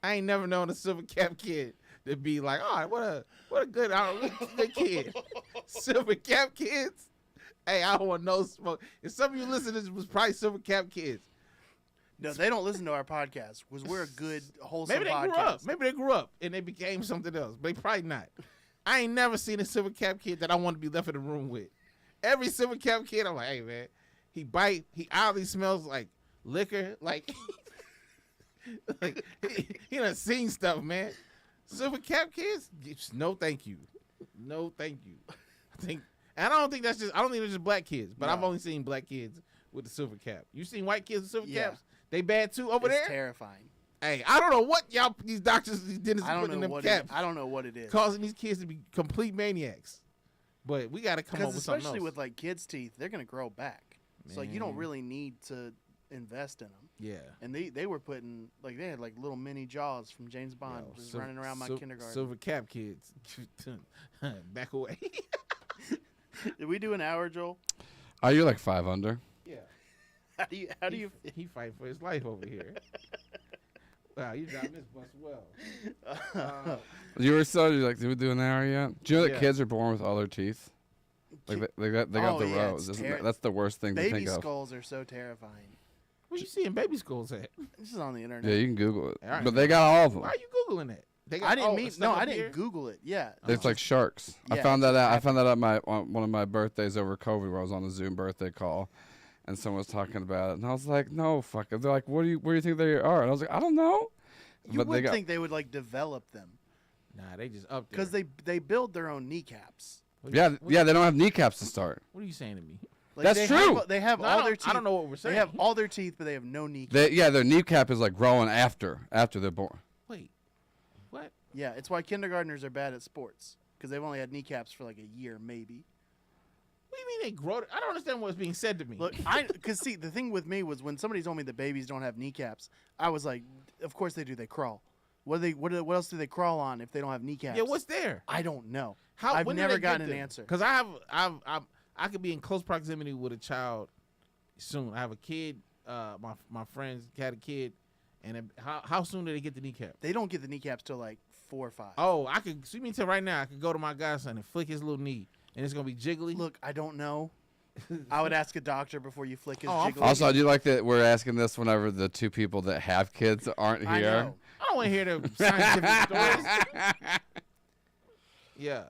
I ain't never known a silver cap kid to be like, oh, what a good kid. Silver cap kids. Hey, I don't want no smoke. If some of you listeners was probably silver cap kids. No, they don't listen to our podcast because we're a good, wholesome Maybe they podcast. grew up. Maybe they grew up and they became something else. But they probably not. I ain't never seen a silver cap kid that I want to be left in the room with. Every silver cap kid, I'm like, hey, man, he oddly smells like liquor. Like, like he done seen stuff, man. Silver cap kids, no thank you. No thank you. I don't think they're just black kids, but No. I've only seen black kids with the silver cap. You seen white kids with silver Yeah. caps? They bad too over It's there? terrifying. Hey, I don't know what these doctors, these dentists I don't putting in know them what caps, I don't know what it is. causing these kids to be complete maniacs. But we got to come up Because with something especially else. with like kids' teeth, they're gonna grow back. So like you don't Man. really need to invest in them. Yeah. And they were putting like they had like little mini jaws from James Bond Yo, just sil- running around my sil- kindergarten. Silver cap kids. Back away. Did we do an hour, Joel? Oh, you're like 5 under. Yeah. How do you He fight for his life over here. Wow, you driving this bus well. You were so you're like, did we do an hour yet? Do you know that Yeah. kids are born with all their teeth? Like they got Oh, the yeah, rows. it's That's the worst thing to baby think of. skulls are so terrifying. What you see in baby schools at? This is on the internet. Yeah, you can Google it. All right. But they got all of them. Why are you Googling that? They got, I didn't oh, mean stuff no, up I didn't here? Google it. Yeah. It's like sharks. I Yeah, found it's that out. I just found that out on one of my birthdays over COVID, where I was on a Zoom birthday call, and someone was talking about it, and I was like, "No, fuck it." They're like, "Where do you think they are?" And I was like, "I don't know." You But would think they would like develop them Nah, they just up there. because they build their own kneecaps. What- Yeah, what- yeah. They don't have kneecaps to start. What are you saying to me? Like, That's they true. They have No, all their teeth. I don't know what we're saying. They have all their teeth, but they have no kneecaps. Their kneecap is like growing after they're born. Wait, what? Yeah, it's why kindergartners are bad at sports because they've only had kneecaps for like a year, maybe. What do you mean they grow? I don't understand what's being said to me. Look, because see, the thing with me was when somebody told me that babies don't have kneecaps, I was like, of course they do. They crawl. What else do they crawl on if they don't have kneecaps? yeah, what's there? I don't know. How? I've when do never they gotten get an there? answer. Because I could be in close proximity with a child soon. I have a kid. My friends had a kid, and how soon do they get the kneecap? They don't get the kneecaps till like 4 or 5. Oh, I could. So you mean tell right now I could go to my godson and flick his little knee, and it's gonna be jiggly. Look, I don't know. I would ask a doctor before you flick his Oh, I'm jiggly. Also, I do like that we're asking this whenever the two people that have kids aren't I here. know. I don't want to hear the scientific stories. Yeah,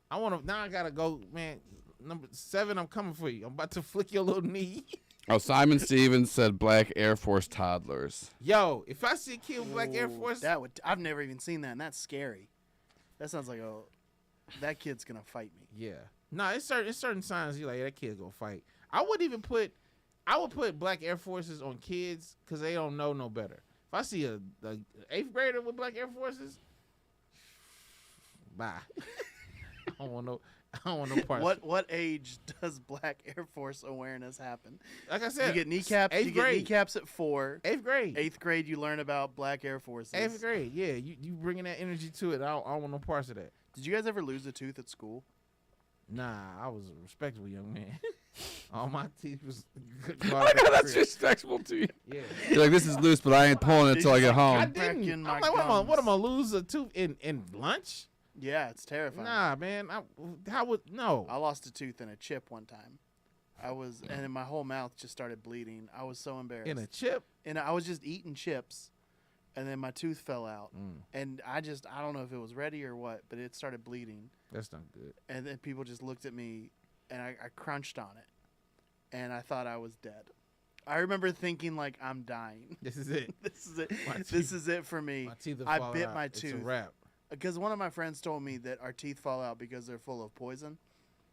I want to. Now I gotta go, man. Number 7, I'm coming for you. I'm about to flick your little knee. Oh, Simon Stevens said black Air Force toddlers. Yo, if I see a kid with black Air Ooh, Force, I've never even seen that, and that's scary. That sounds like that kid's gonna fight me. yeah. No, it's certain signs you like that kid's gonna fight. I would put black Air Forces on kids because they don't know no better. If I see a 8th grader with black Air Forces, bye. I don't want no parts. What age does black Air Force awareness happen? Like I said, You get kneecaps. 8th You get grade. kneecaps at 4. 8th grade. 8th grade, you learn about black Air Forces. 8th grade. Yeah, you bringing that energy to it. I don't want no parts of that. Did you guys ever lose a tooth at school? Nah, I was a respectable young man. All my teeth was. I know that's respectable to you. Yeah. You're like, this is loose, but I ain't pulling it till I get I home. didn't. Cracking I'm my like, what gums. am I lose a tooth in lunch? Yeah, it's terrifying. Nah, man. How would no? I lost a tooth in a chip one time. And then my whole mouth just started bleeding. I was so embarrassed. In a chip? And I was just eating chips, and then my tooth fell out. Mm, And I don't know if it was ready or what, but it started bleeding. that's not good. And then people just looked at me, and I crunched on it, and I thought I was dead. I remember thinking like I'm dying. This is it. This is it. My This teeth- is it for me. My teeth are I falling bit out. my It's tooth. a wrap. Because one of my friends told me that our teeth fall out because they're full of poison.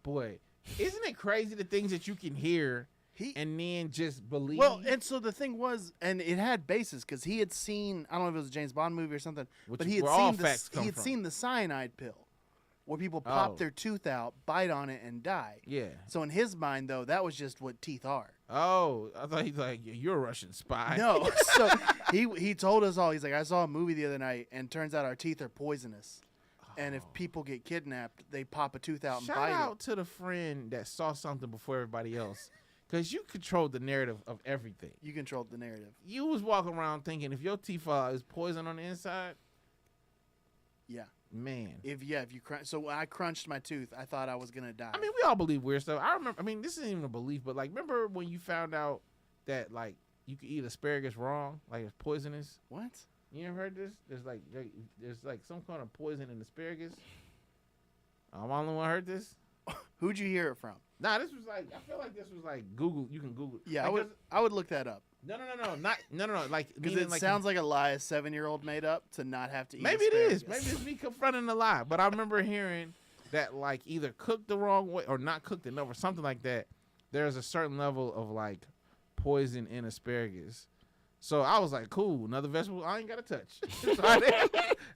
Boy, isn't it crazy the things that you can hear He and then just believe? Well, and so the thing was, and it had basis because he had seen, I don't know if it was a James Bond movie or something, Which- but he had where all seen facts come he had from. seen the cyanide pill, where people pop Oh. their tooth out, bite on it, and die. yeah. So in his mind, though, that was just what teeth are. Oh, I thought he's like, you're a Russian spy. No, so he told us all. He's like, I saw a movie the other night, and turns out our teeth are poisonous. And if people get kidnapped, they pop a tooth out and Shout bite out to the friend that saw something before everybody else. because you controlled the narrative of everything. You controlled the narrative. You was walking around thinking if your teeth fall out, is poison on the inside. Yeah. Man. If you crunch, so when I crunched my tooth, I thought I was gonna die. I mean, we all believe weird stuff. I remember. I mean, this isn't even a belief, but like, remember when you found out that like you could eat asparagus wrong, like it's poisonous. What? You ever heard this? There's like some kind of poison in asparagus. I'm the only one heard this. Who'd you hear it from? Nah, this was like I feel like this was like Google. You can Google. Yeah, I would look that up No, no. Like because meaning it like sounds like a lie a 7-year-old made up to not have to eat. maybe it is. asparagus. Maybe it's me confronting a lie. But I remember hearing that like either cooked the wrong way or not cooked enough or something like that. There's a certain level of like poison in asparagus. So I was like, cool, another vegetable I ain't got to touch.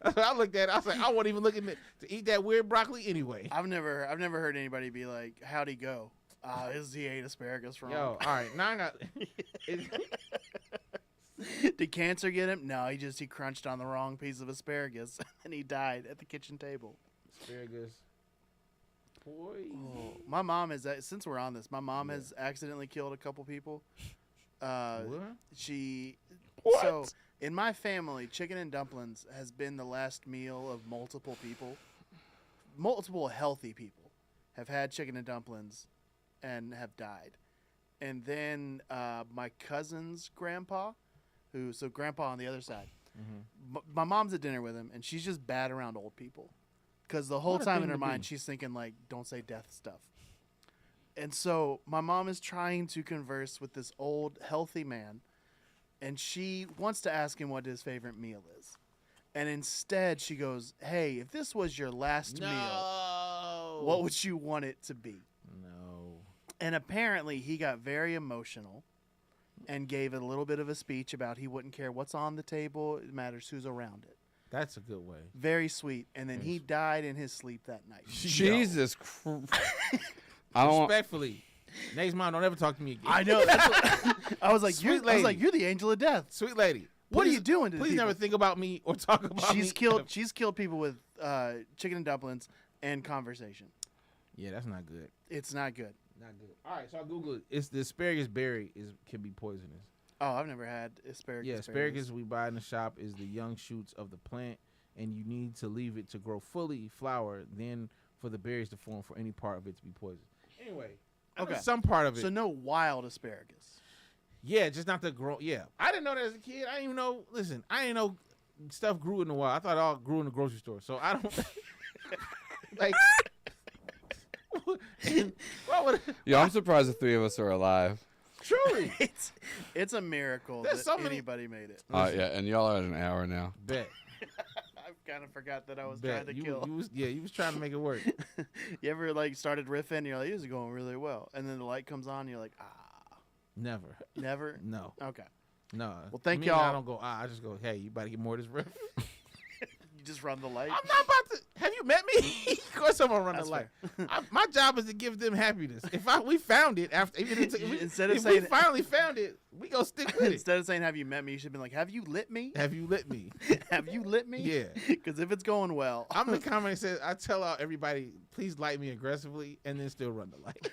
So I looked at it. I was like, I wasn't even looking to eat that weird broccoli anyway. I've never heard anybody be like, "How'd he go? He ate asparagus wrong." Yo, all right, now I got. Did cancer get him? No, he crunched on the wrong piece of asparagus and he died at the kitchen table. Asparagus. Poison. Oh, my mom is since we're on this. My mom has accidentally killed a couple people. What? So in my family, chicken and dumplings has been the last meal of multiple people. Multiple healthy people have had chicken and dumplings and have died. And then my cousin's grandpa, so grandpa on the other side, my mom's at dinner with him, and she's just bad around old people. Because the whole What a time thing in her to mind, be. she's thinking, like, don't say death stuff. And so my mom is trying to converse with this old, healthy man, and she wants to ask him what his favorite meal is. And instead, she goes, "Hey, if this was your last meal, what would you want it to be?" No. And apparently, he got very emotional and gave a little bit of a speech about he wouldn't care what's on the table. It matters who's around it. That's a good way. Very sweet. And then he died in his sleep that night. Jesus Christ. I don't. Respectfully, Nate's mom, don't ever talk to me again. I know. That's what, I was like, Sweet lady. you're the angel of death. Sweet lady. What are please- you doing to Please people? never think about me or talk about me. She's killed people with chicken and dumplings and conversation. Yeah, that's not good. It's not good. Not good. All right, so I Googled it. It's the asparagus berry can be poisonous. Oh, I've never had asparagus. Yeah, asparagus we buy in the shop is the young shoots of the plant, and you need to leave it to grow fully flower, then for the berries to form for any part of it to be poisoned. Anyway, I know Okay. some part of it. So no wild asparagus. Yeah, just not the grow. Yeah, I didn't know that as a kid. I didn't even know. Listen, I didn't know stuff grew in the wild. I thought it all grew in the grocery store. So I don't like. Why would Yeah, I'm surprised the three of us are alive. truly It's a miracle There's that so many- anybody made it. Yeah, and y'all are at an hour now. bet? I kind of forgot that I was Bet trying to you, kill. you was trying to make it work. You ever like started riffing? And you're like, this is going really well, and then the light comes on. And you're like, Never. never. No. Okay. No. Well, thank Me, y'all. I don't go. I just go. Hey, you about to get more of this riff? You just run the light. I'm not about to. Have you met me? Of course, I'm gonna run That's the light. My job is to give them happiness. If we found it after, even Instead of if saying- we finally found it, we go stick with it. Instead of saying, "Have you met me?" You should have been like, "Have you lit me? Have you lit me? Have you lit me?" Yeah. Because if it's going well, I'm the comment that says I tell out everybody, please light me aggressively, and then still run the light.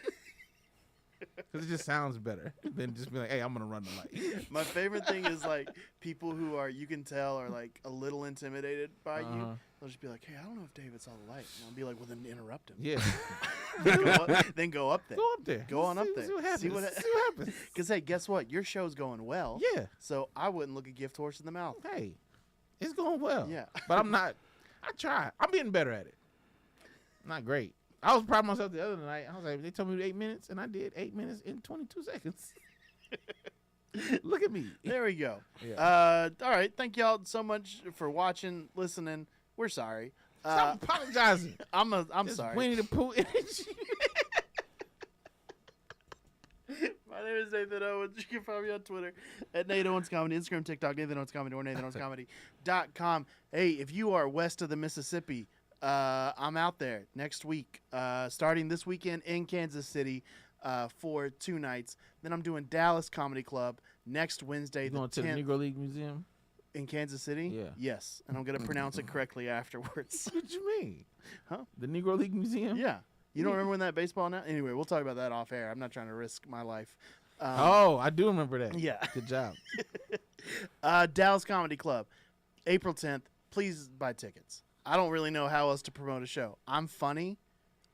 Because it just sounds better than just be like, hey, I'm gonna run the light. my favorite thing is like people who are you can tell are like a little intimidated by Uh-huh. you. They'll just be like, "Hey, I don't know if David saw the light," and I'll be like, "Well, then interrupt him. Yeah. then go up there." Go up there. Go on up there. See what happens. See what- See what happens. Because hey, guess what? Your show's going well. Yeah. So I wouldn't look a gift horse in the mouth. Hey, it's going well. Yeah. But I'm not. I try. I'm getting better at it. Not great. I was proud of myself the other night. I was like, they told me 8 minutes, and I did 8 minutes in 22 seconds. Look at me. There we go. Yeah. All right. Thank y'all so much for watching, listening. We're sorry. Stop apologizing. I'm This sorry. Winnie the Pooh energy. My name is Nathan Owens. You can find me on Twitter at Nate Owens Comedy, Instagram, TikTok, Nathan Owens Comedy, or NathanOwensComedy.com. Hey, if you are west of the Mississippi, I'm out there next week, starting this weekend in Kansas City for 2 nights. Then I'm doing Dallas Comedy Club next Wednesday, You the going to the 10th, Negro League Museum? in Kansas City. Yeah. Yes, and I'm going to pronounce it correctly afterwards. What you mean? Huh? The Negro League Museum? Yeah. You don't remember when that baseball now? Anyway, we'll talk about that off air. I'm not trying to risk my life. Oh, I do remember that. Yeah. Good job. Dallas Comedy Club, April 10th. Please buy tickets. I don't really know how else to promote a show. I'm funny.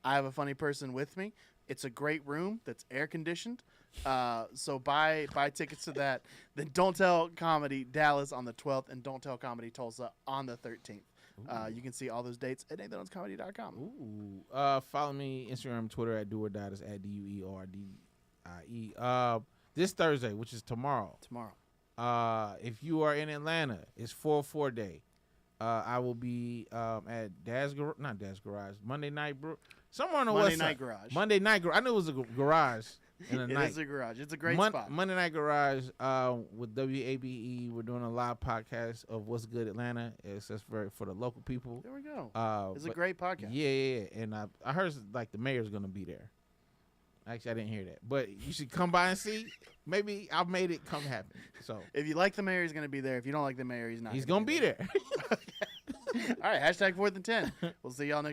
I have a funny person with me. It's a great room that's air conditioned. So buy tickets to that. Then Don't Tell Comedy Dallas on the 12th and Don't Tell Comedy Tulsa on the 13th. You can see all those dates at NathanOwensComedy.com. Ooh. Follow me Instagram, Twitter at Do or Die. That's at DUEORDIE. This Thursday, which is tomorrow. If you are in Atlanta, it's 4-4 day. I will be at Monday Night somewhere on the west side. Monday Night Garage. I knew it was a garage in the night. It is a garage. It's a great spot. Monday Night Garage with WABE. We're doing a live podcast of What's Good Atlanta. It's just for the local people. There we go. It's a great podcast. Yeah. And I heard like the mayor's going to be there. Actually, I didn't hear that. But you should come by and see. Maybe I've made it come happen. So if you like the mayor, he's going to be there. If you don't like the mayor, he's not. He's going to be there. All right. #4th and 10. We'll see y'all next